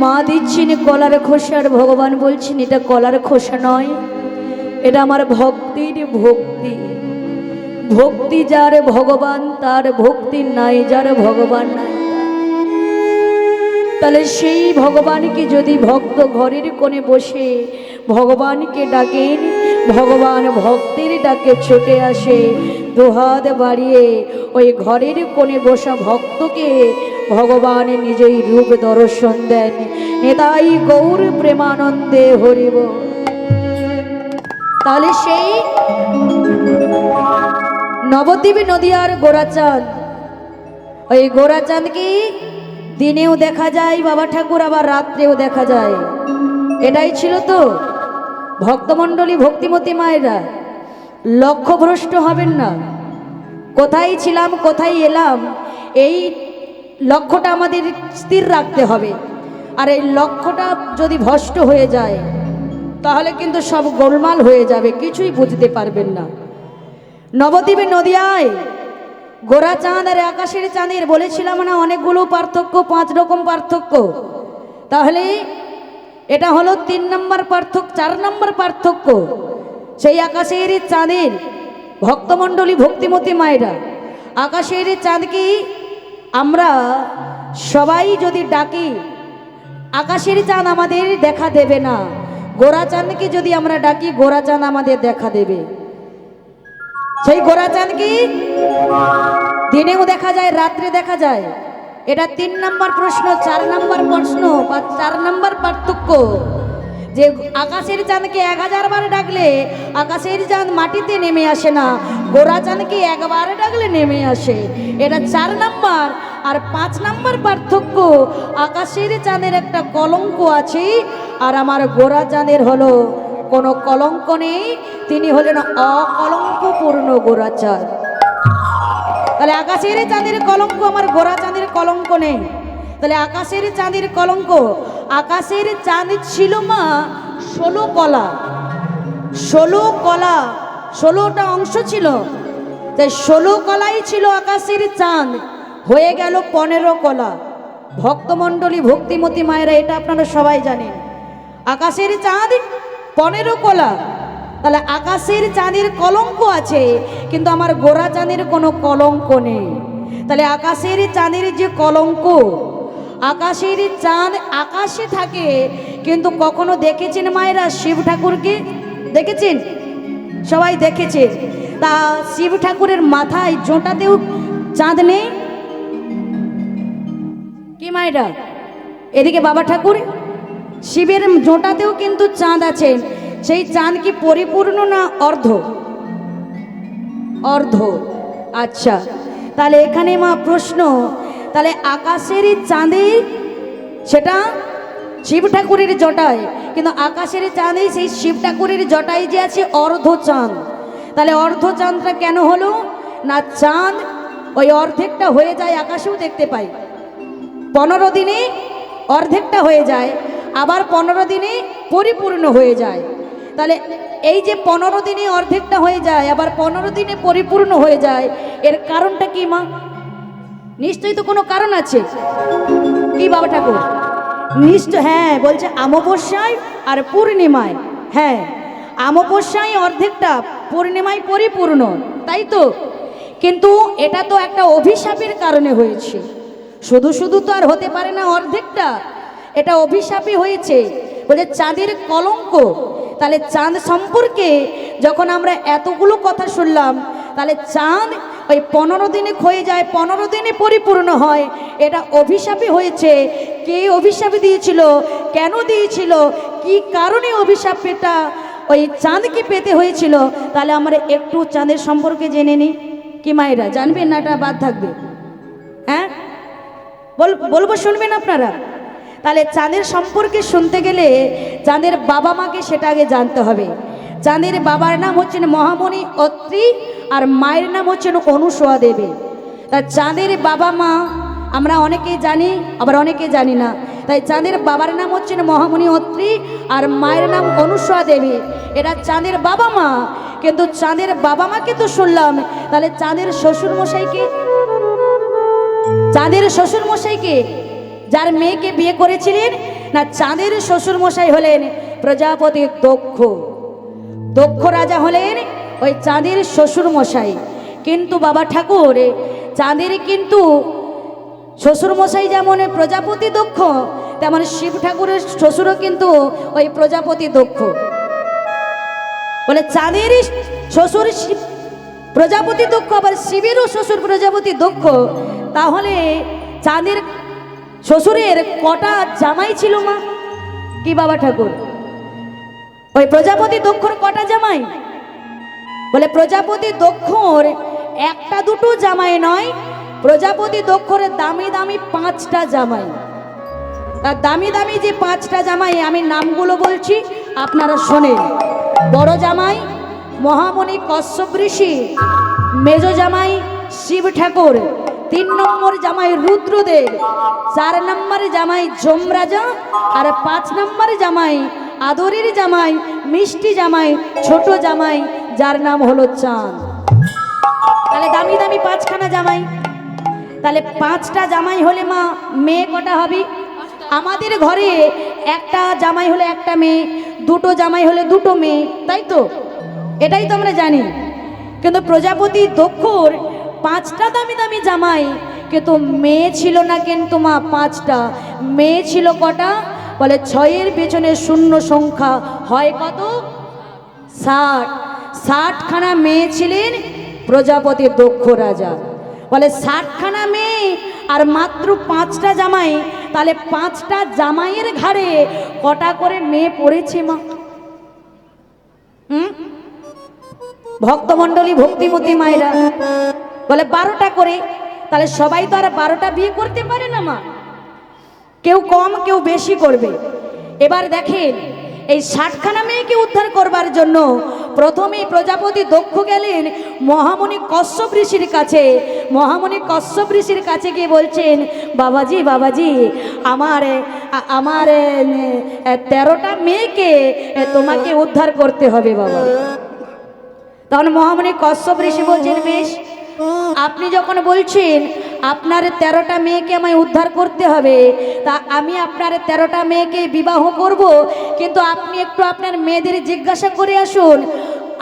মা দিচ্ছেন কলার খোসা আর ভগবান বলছেন এটা কলার খোসা নয়, এটা আমার ভক্তির ভক্তি। ভক্তি যার ভগবান তার, ভক্তি নাই যার ভগবান নাই। তাহলে সেই ভগবানকে যদি ভক্ত ঘরের কোণে বসে ভগবানকে ডাকেন, ভগবান ভক্তের ডাকে ছুটে আসে, দুহাত বাড়িয়ে ওই ঘরের কোণে বসা ভক্তকে ভগবান নিজেই রূপ দর্শন দেন। নেতাই গৌর প্রেমানন্দে হরিব। তাহলে সেই নবদ্বীপ নদিয়ার গোরাচাঁদ, ওই গোরাচাঁদ কি দিনেও দেখা যায় বাবা ঠাকুর, আবার রাত্রেও দেখা যায়। এটাই ছিল তো ভক্তমণ্ডলী ভক্তিমতী মায়েরা, লক্ষ্যভ্রষ্ট হবেন না। কোথায় ছিলাম কোথায় এলাম এই লক্ষ্যটা আমাদের স্থির রাখতে হবে। আর এই লক্ষ্যটা যদি ভ্রষ্ট হয়ে যায় তাহলে কিন্তু সব গোলমাল হয়ে যাবে, কিছুই বুঝতে পারবেন না। নবদ্বীপে নদিয়ায় গোরাচাঁদ আর আকাশের চাঁদের বলেছিলাম না অনেকগুলো পার্থক্য, 5 রকম পার্থক্য। তাহলে এটা হলো 3 নম্বর পার্থক্য, 4 নম্বর পার্থক্য। সেই আকাশের চাঁদের ভক্তমণ্ডলী ভক্তিমতী মায়েরা, আকাশের চাঁদ কি আমরা সবাই যদি ডাকি আকাশের চাঁদ আমাদের দেখা দেবে না, গোরাচাঁদকে যদি আমরা ডাকি গোরাচাঁদ আমাদের দেখা দেবে। সেই গোরাচাঁদ কি দিনেও দেখা যায় রাত্রে দেখা যায়, এটা 3 নম্বর প্রশ্ন। 4 নম্বর প্রশ্ন বা 4 নম্বর পার্থক্য যে আকাশের চাঁদকে 1000 বার ডাকলে আকাশের চাঁদ মাটিতে নেমে আসে না, গোরাচাঁদকে একবার ডাকলে নেমে আসে, এটা 4 নম্বর। আর 5 নম্বর পার্থক্য, আকাশের চাঁদের একটা কলঙ্ক আছে আর আমার গোরা চাঁদের হলো কোনো কলঙ্ক নেই, তিনি হলেন অকলঙ্কপূর্ণ গোরা চাঁদ। তাহলে আকাশের চাঁদের কলঙ্ক, আমার গোরা চাঁদের কলঙ্ক নেই। তাহলে আকাশের চাঁদের কলঙ্ক, আকাশের চাঁদ ছিল মা 16 কলা, 16 কলা, 16টা অংশ ছিল। তাই 16 কলাই ছিল আকাশের চাঁদ, হয়ে গেল 15 কলা। ভক্তমণ্ডলী, ভক্তিমতী মায়েরা, এটা আপনারা সবাই জানেন। আকাশের চাঁদ 15 কলা। তাহলে আকাশের চাঁদের কলঙ্ক আছে, কিন্তু আমার গোরা চাঁদের কোনো কলঙ্ক নেই। তাহলে আকাশের চাঁদের যে কলঙ্ক, আকাশের চাঁদ আকাশে থাকে, কিন্তু কখনো দেখেছেন মায়েরা শিব ঠাকুরকে? দেখেছেন? সবাই দেখেছে। তা শিব ঠাকুরের মাথায় জোঁটাতেও চাঁদ নেই কি মায়েরা? এদিকে বাবা ঠাকুর, শিবের জোঁটাতেও কিন্তু চাঁদ আছে। সেই চাঁদ কি পরিপূর্ণ না অর্ধ? অর্ধ। আচ্ছা, তাহলে এখানে মা প্রশ্ন, তাহলে আকাশের চাঁদে সেটা শিব ঠাকুরের জটায়, কিন্তু আকাশের চাঁদে সেই শিব ঠাকুরের জটায় যে আছে অর্ধ চাঁদ। তাহলে অর্ধ চাঁদটা কেন হলো না? চাঁদ ওই অর্ধেকটা হয়ে যায়, আকাশেও দেখতে পাই। 15 দিনে অর্ধেকটা হয়ে যায়, আবার 15 দিনে পরিপূর্ণ হয়ে যায়। তাহলে এই যে 15 দিনে অর্ধেকটা হয়ে যায়, আবার 15 দিনে পরিপূর্ণ হয়ে যায়, এর কারণটা কি মা? নিশ্চয়ই তো কোনো কারণ আছে। কি বাবা ঠাকুর? নিশ্চয়, হ্যাঁ, বলছে অমাবস্যায় আর পূর্ণিমায়। হ্যাঁ, অমাবস্যায় অর্ধেকটা, পূর্ণিমায় পরিপূর্ণ, তাই তো? কিন্তু এটা তো একটা অভিশাপের কারণে হয়েছে। শুধু শুধু তো আর হতে পারে না অর্ধেকটা, এটা অভিশাপই হয়েছে। বলে চাঁদের কলঙ্ক। তাহলে চাঁদ সম্পর্কে যখন আমরা এতগুলো কথা শুনলাম, তাহলে চাঁদ ওই 15 দিনে ক্ষয়ে যায়, 15 দিনে পরিপূর্ণ হয়, এটা অভিশাপই হয়েছে। কে অভিশাপ দিয়েছিল, কেন দিয়েছিল, কি কারণে অভিশাপটা ওই চাঁদকে পেতে হয়েছিল? তাহলে আমরা একটু চাঁদের সম্পর্কে জেনে নিই। কি মায়েরা জানবেন না? এটা বাদ থাকবে? হ্যাঁ, বলবো, শুনবেন আপনারা? তাহলে চাঁদের সম্পর্কে শুনতে গেলে চাঁদের বাবা মাকে সেটা আগে জানতে হবে। চাঁদের বাবার নাম হচ্ছেন মহামণি অত্রি, আর মায়ের নাম হচ্ছেন অনুসয়া দেবী। তা চাঁদের বাবা মা আমরা অনেকেই জানি, আবার অনেকে জানি না। তাই চাঁদের বাবার নাম হচ্ছেন মহামণি অত্রি, আর মায়ের নাম অনুসয়া দেবী। এরা চাঁদের বাবা মা। কিন্তু চাঁদের বাবা মাকে তো শুনলাম, তাহলে চাঁদের শ্বশুর মশাইকে, চাঁদের শ্বশুর মশাইকে যার মেয়েকে বিয়ে করেছিলেন না, চাঁদের শ্বশুর মশাই হলেন প্রজাপতি দক্ষ। দক্ষ রাজা হলেন ওই চাঁদের শ্বশুর মশাই। কিন্তু বাবা ঠাকুর, চাঁদের কিন্তু শ্বশুর মশাই যেমন প্রজাপতি দক্ষ, তেমন শিব ঠাকুরের শ্বশুরও কিন্তু ওই প্রজাপতি দক্ষ। বলে চাঁদের শ্বশুর প্রজাপতি দক্ষ, আবার শিবেরও শ্বশুর প্রজাপতি দক্ষ। তাহলে চাঁদের শ্বশুরের কটা জামাই ছিল মা? কি বাবা ঠাকুর? ওই প্রজাপতি দক্ষর কটা জামাই? বলে প্রজাপতি দক্ষর একটা দুটো জামাই নয়, প্রজাপতি দক্ষর দামি দামি 5টা জামাই। তার দামি দামি যে 5টা জামাই, আমি নামগুলো বলছি, আপনারা শোনেন। বড় জামাই মহামণি কশ্যপ ঋষি, মেজ জামাই শিব ঠাকুর, 3 নম্বর জামাই রুদ্রদেব, 4 নম্বর জামাই যমরাজা, আর 5 নম্বর জামাই আদরের জামাই, মিষ্টি জামাই, ছোট জামাই, যার নাম হলো চাঁদ। তাহলে দামি দামি 5খানা জামাই। তাহলে 5টা জামাই হলে মা মেয়ে কটা হবে? আমাদের ঘরে একটা জামাই হলে একটা মেয়ে, 2টো জামাই হলে 2টো মেয়ে, তাই তো? এটাই তো আমরা জানি। কিন্তু প্রজাপতি দক্ষর 5টা দামি দামি জামাই, কিন্তু মেয়ে ছিল না। কিন্তু মা 5টা মেয়ে ছিল। কটা? বলে 6-এর পেছনে 0 সংখ্যা হয় কত? 60। 60খানা মেয়ে ছিলেন প্রজাপতি দক্ষ রাজা। বলে 60খানা মেয়ে আর মাত্র 5টা জামাই। তাহলে 5টা জামাইয়ের ঘাড়ে কটা করে মেয়ে পড়েছে মা? ভক্তমণ্ডলী, ভক্তিমতী মায়েরা, বলে 12টা করে। তাহলে সবাই তো আর 12টা বিয়ে করতে পারে না মা, কেউ কম কেউ বেশি করবে। এবার দেখেন এই 60খানা মেয়েকে উদ্ধার করবার জন্য প্রথমেই প্রজাপতি দক্ষ গেলেন মহামুনি কশ্যপ ঋষির কাছে। মহামুনি কশ্যপ ঋষির কাছে গিয়ে বলছেন, বাবাজি বাবাজি আমার 13টা মেয়েকে তোমাকে উদ্ধার করতে হবে বাবা। তখন মহামুনি কশ্যপ ঋষি বলছেন, বেশ, আপনি যখন বলছেন আপনার 13টা মেয়েকে আমায় উদ্ধার করতে হবে, তা আমি আপনার 13টা মেয়েকে বিবাহ করব, কিন্তু আপনি একটু আপনার মেয়েদের জিজ্ঞাসা করে আসুন,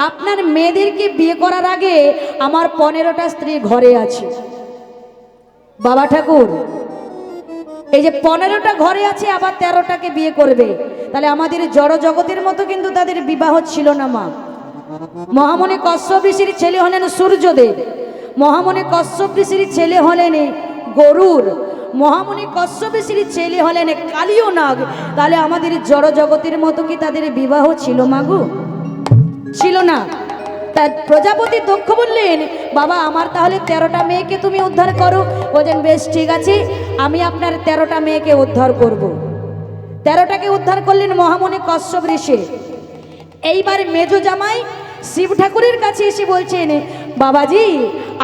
আপনার মেয়েদেরকে বিয়ে করার আগে আমার 15টা স্ত্রী ঘরে আছে। বাবা ঠাকুর, এই যে 15টা ঘরে আছে আবার 13টাকে বিয়ে করবে, তাহলে আমাদের জড় জগতের মতো কিন্তু তাদের বিবাহ ছিল না মা। মহামুনি কশ্যপ ঋষির ছেলে হলেন সূর্যদেব, মহামুনি কশ্যপ ঋষির ছেলে হলেন গরুর, মহামুনি কশ্যপ ঋষির ছেলে হলেন কালীয় নাগ। তাহলে আমাদের জড় জগতের মতো কি তাদের বিবাহ ছিল মাগো? ছিল না। তার প্রজাপতি দক্ষ বললেন, বাবা আমার তাহলে 13টা মেয়েকে তুমি উদ্ধার করো। বলছেন, বেশ ঠিক আছে, আমি আপনার 13টা মেয়েকে উদ্ধার করব। 13টাকে উদ্ধার করলেন মহামুনি কশ্যপ ঋষি। এইবার মেজ জামাই শিব ঠাকুরের কাছে এসে বলছেন, বাবাজি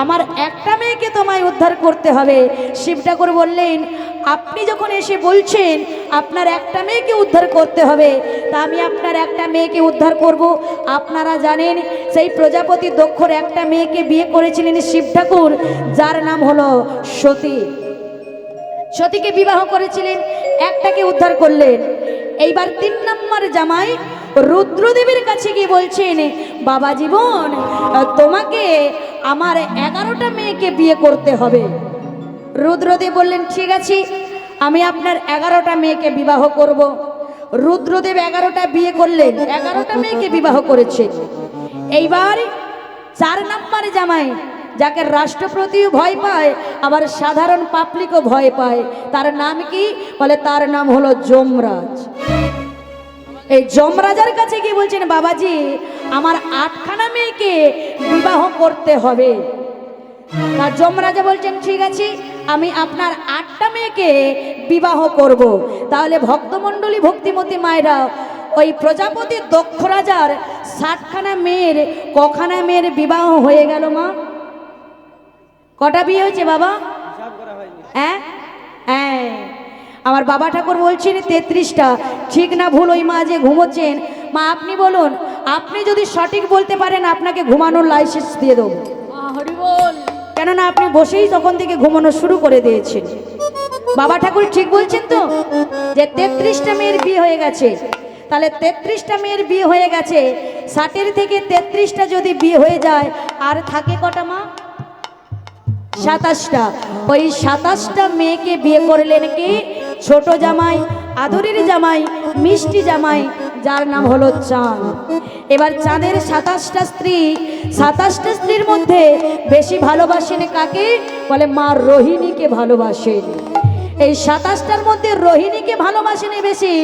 আমার একটা মেয়েকে তোমায় উদ্ধার করতে হবে। শিব ঠাকুর বললেন, আপনি যখন এসে বলছেন আপনার একটা মেয়েকে উদ্ধার করতে হবে, তা আমি আপনার একটা মেয়েকে উদ্ধার করব। আপনারা জানেন সেই প্রজাপতি দক্ষর একটা মেয়েকে বিয়ে করেছিলেন শিব ঠাকুর, যার নাম হলো সতী। সতীকে বিবাহ করেছিলেন, একটাকে উদ্ধার করলেন। এইবার 3 নম্বর জামাই রুদ্রদেবের কাছে গিয়ে বলছেন, বাবা জীবন তোমাকে আমার 11টা মেয়েকে বিয়ে করতে হবে। রুদ্রদেব বললেন, ঠিক আছে, আমি আপনার 11টা মেয়েকে বিবাহ করব। রুদ্রদেব 11টা বিয়ে করলেন, 11টা মেয়েকে বিবাহ করেছেন। এইবার 4 নম্বর জামাই, যাকে রাষ্ট্রপতিও ভয় পায় আবার সাধারণ পাবলিকও ভয় পায়, তার নাম কি? বলে তার নাম হলো যমরাজ। এই যমরাজার কাছে গিয়ে বলছেন, বাবাজি আমার 8খানা মেয়েকে বিবাহ করতে হবে। আর যমরাজা বলছেন, ঠিক আছে, আমি আপনার 8টা মেয়েকে বিবাহ করব। তাহলে ভক্তমণ্ডলী ভক্তিমতী মায়েরা, ওই প্রজাপতি দক্ষ রাজার 60খানা মেয়ের কখানা মেয়ের বিবাহ হয়ে গেল মা? কটা বিয়ে হয়েছে বাবা? হ্যাঁ হ্যাঁ, আমার বাবা ঠাকুর বলছেন 33টা। ঠিক না ভুল ওই মা যে ঘুমোচ্ছেন, মা আপনি বলুন, আপনি যদি সঠিক বলতে পারেন আপনাকে ঘুমানোর লাইসেন্স দিয়ে দেবো। হরি বল। কেননা আপনি বসেই তখন থেকে ঘুমানো শুরু করে দিয়েছেন। বাবা ঠাকুর ঠিক বলছেন তো, যে 33টা মেয়ের বিয়ে হয়ে গেছে। তাহলে 33টা মেয়ের বিয়ে হয়ে গেছে, 60 থেকে 33টা যদি বিয়ে হয়ে যায় আর থাকে কটা মা? 27টা। ওই 27টা মেয়েকে বিয়ে করলেন কি? ছোট জামাই, আদরের জামাই, মিষ্টি জামাই, যার নাম হলো চাঁদ। এবার চাঁদের 27টা স্ত্রী, 27টা স্ত্রীর মধ্যে বেশি ভালোবাসেন কাকে? বলে মা রোহিণীকে ভালোবাসেন। এই 27টার মধ্যে রোহিণীকে ভালোবাসেন বেশি।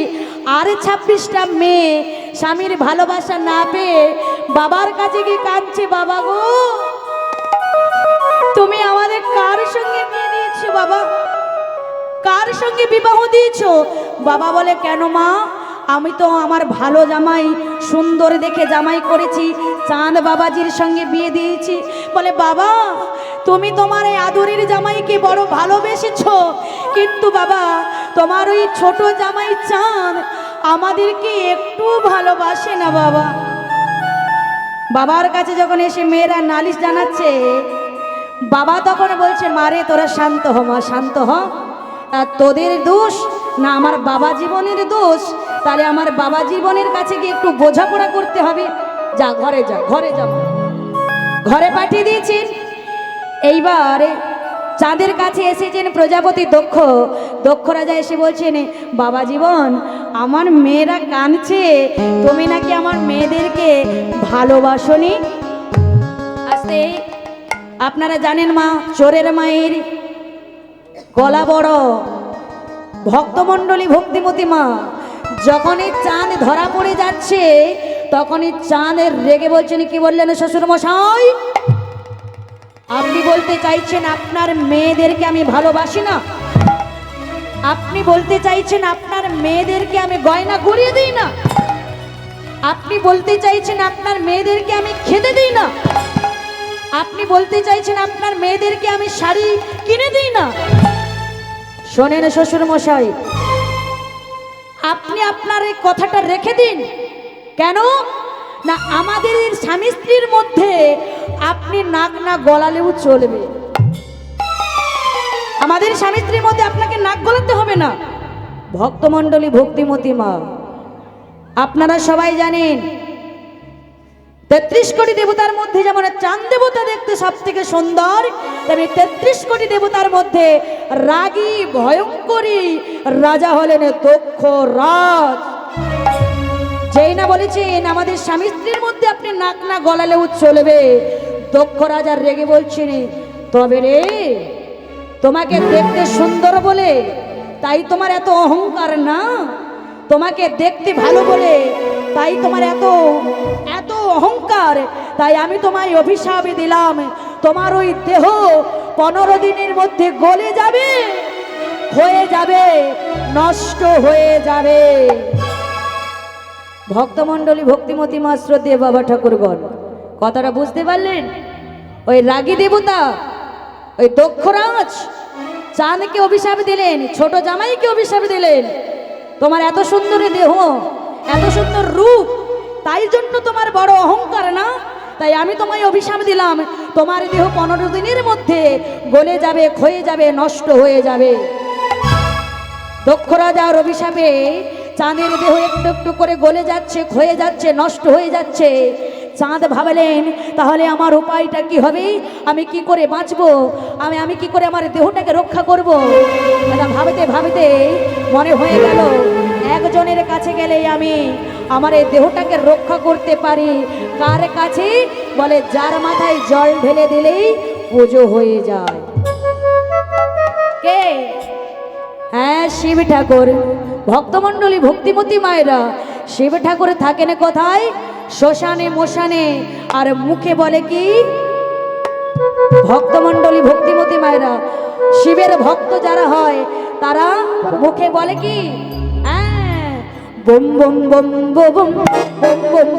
আর 26টা মেয়ে স্বামীর ভালোবাসা না পেয়ে বাবার কাছে গিয়ে কাঁদছে, বাবা গো তুমি আমাদের কার সঙ্গে বিয়ে দিয়েছো বাবা? কার সঙ্গে বিবাহ দিয়েছো? বাবা বলে, কেন মা, আমি তো আমার ভালো জামাই, সুন্দর দেখে জামাই করেছি, চাঁদ বাবাজির সঙ্গে বিয়ে দিয়েছি। বলে, বাবা তুমি তোমার এই আদরের জামাইকে বড় ভালোবেসেছো, কিন্তু বাবা তোমার ওই ছোট জামাই চাঁদ আমাদেরকে একটু ভালোবাসে না বাবা। বাবার কাছে যখন এসে মেয়েরা নালিশ জানাচ্ছে, বাবা তখন বলছে, মারে তোরা শান্ত হ মা, শান্ত হ। তোদের দোষ না আমার বাবা জীবনের দোষ? তাহলে আমার বাবা জীবনের কাছে গিয়ে একটু বোঝাপড়া করতে হবে। যা ঘরে যা, ঘরে যা। ঘরে পাঠিয়ে দিয়েছেন। এইবার চাঁদের কাছে এসেছেন প্রজাপতি দক্ষ। দক্ষ রাজা এসে বলছেন, বাবা জীবন আমার মেয়েরা কাঁদছে, তুমি নাকি আমার মেয়েদেরকে ভালোবাসনি। আস্তে, আপনারা জানেন মা, চোরের মায়ের গলা বড়। ভক্তমণ্ডলী ভক্তিমতী মা যখনই চাঁদ ধরা পড়ে যাচ্ছে, তখনই চাঁদের রেগে বলছেন, কি বললেন শ্বশুর মশাই? আপনি বলতে চাইছেন আপনার মেয়েদেরকে আমি ভালোবাসি না? আপনি বলতে চাইছেন আপনার মেয়েদেরকে আমি গয়না গড়িয়ে দিই না? আপনি বলতে চাইছেন আপনার মেয়েদেরকে আমি খেতে দিই না? আপনি বলতে চাইছেন আপনার মেয়েদেরকে আমি শাড়ি কিনে দিই না? শোনেন শ্বশুর মশাই, আপনি আপনার এই কথাটা রেখে দিন। কেন না, আমাদের স্বামী স্ত্রীর মধ্যে আপনি নাক না গলালেও চলবে। আমাদের স্বামী স্ত্রীর মধ্যে আপনাকে নাক গলাতে হবে না। ভক্তমণ্ডলী, ভক্তিমতী মা, আপনারা সবাই জানেন 33 কোটি দেবতার মধ্যে যেমন চাঁদ দেবতা দেখতে সব থেকে সুন্দর, তেমনি 33 কোটি দেবতার মধ্যে রাগী ভয়ঙ্করী রাজা হলেন দক্ষ রাজ। যেই না বলেছেন আমাদের স্বামী স্ত্রীর মধ্যে আপনি নাক না গলালেও চলবে, দক্ষ রাজার রেগে বলছেন, তবে রে তোমাকে দেখতে সুন্দর বলে তাই তোমার এত অহংকার না? তোমাকে দেখতে ভালো বলে তাই তোমার এত এত অহংকার? তাই আমি তোমায় অভিশাপ দিলাম, তোমার ওই দেহ 15 দিনের মধ্যে গলে যাবে, হয়ে যাবে, নষ্ট হয়ে যাবে। ভক্তমণ্ডলী, ভক্তিমতী মা, শ্রদ্ধেয় বাবা ঠাকুরগণ, কথাটা বুঝতে পারলেন? ওই রাগী দেবতা, ওই দক্ষরাজ চাঁদকে অভিশাপ দিলেন, ছোট জামাইকে অভিশাপ দিলেন, তোমার এত সুন্দর দেহ, এত সুন্দর রূপ, তাই জন্য তোমার বড় অহংকার না? তাই আমি তোমায় অভিশাপ দিলাম, তোমার দেহ 15 দিনের মধ্যে গলে যাবে, ক্ষয়ে যাবে, নষ্ট হয়ে যাবে। দক্ষ রাজার অভিশাপে চাঁদের দেহ একটু একটু করে গলে যাচ্ছে, ক্ষয়ে যাচ্ছে, নষ্ট হয়ে যাচ্ছে। চাঁদ ভাবলেন, তাহলে আমার উপায়টা কি হবে? আমি কি করে বাঁচবো? আমি কি করে আমার দেহটাকে রক্ষা করব? এটা ভাবতে ভাবতে মনে হয়ে গেল, একজনের কাছে গেলেই আমি আমার এই দেহটাকে রক্ষা করতে পারি। কার কাছে? বলে যার মাথায় জল ঢেলে দিলেই পুজো হয়ে যায়। কে? হ্যাঁ, শিব ঠাকুর। ভক্তমণ্ডলী, ভক্তিমতী মায়েরা, শিব ঠাকুর থাকেন কোথায়? শ্মশানে, মশানে। আর মুখে বলে কি? ভক্তমণ্ডলী, ভক্তিমতী মায়েরা, শিবের ভক্ত যারা হয় তারা মুখে বলে কি? হ্যাঁ, বম বম বম বম বম বম বম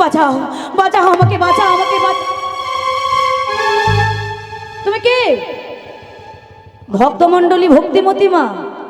বাঁচাও, বাঁচাও আমাকে, বাঁচাও আমাকে, বাঁচাও। তুমি কে? ভক্তমণ্ডলী, ভক্তিমতী মা,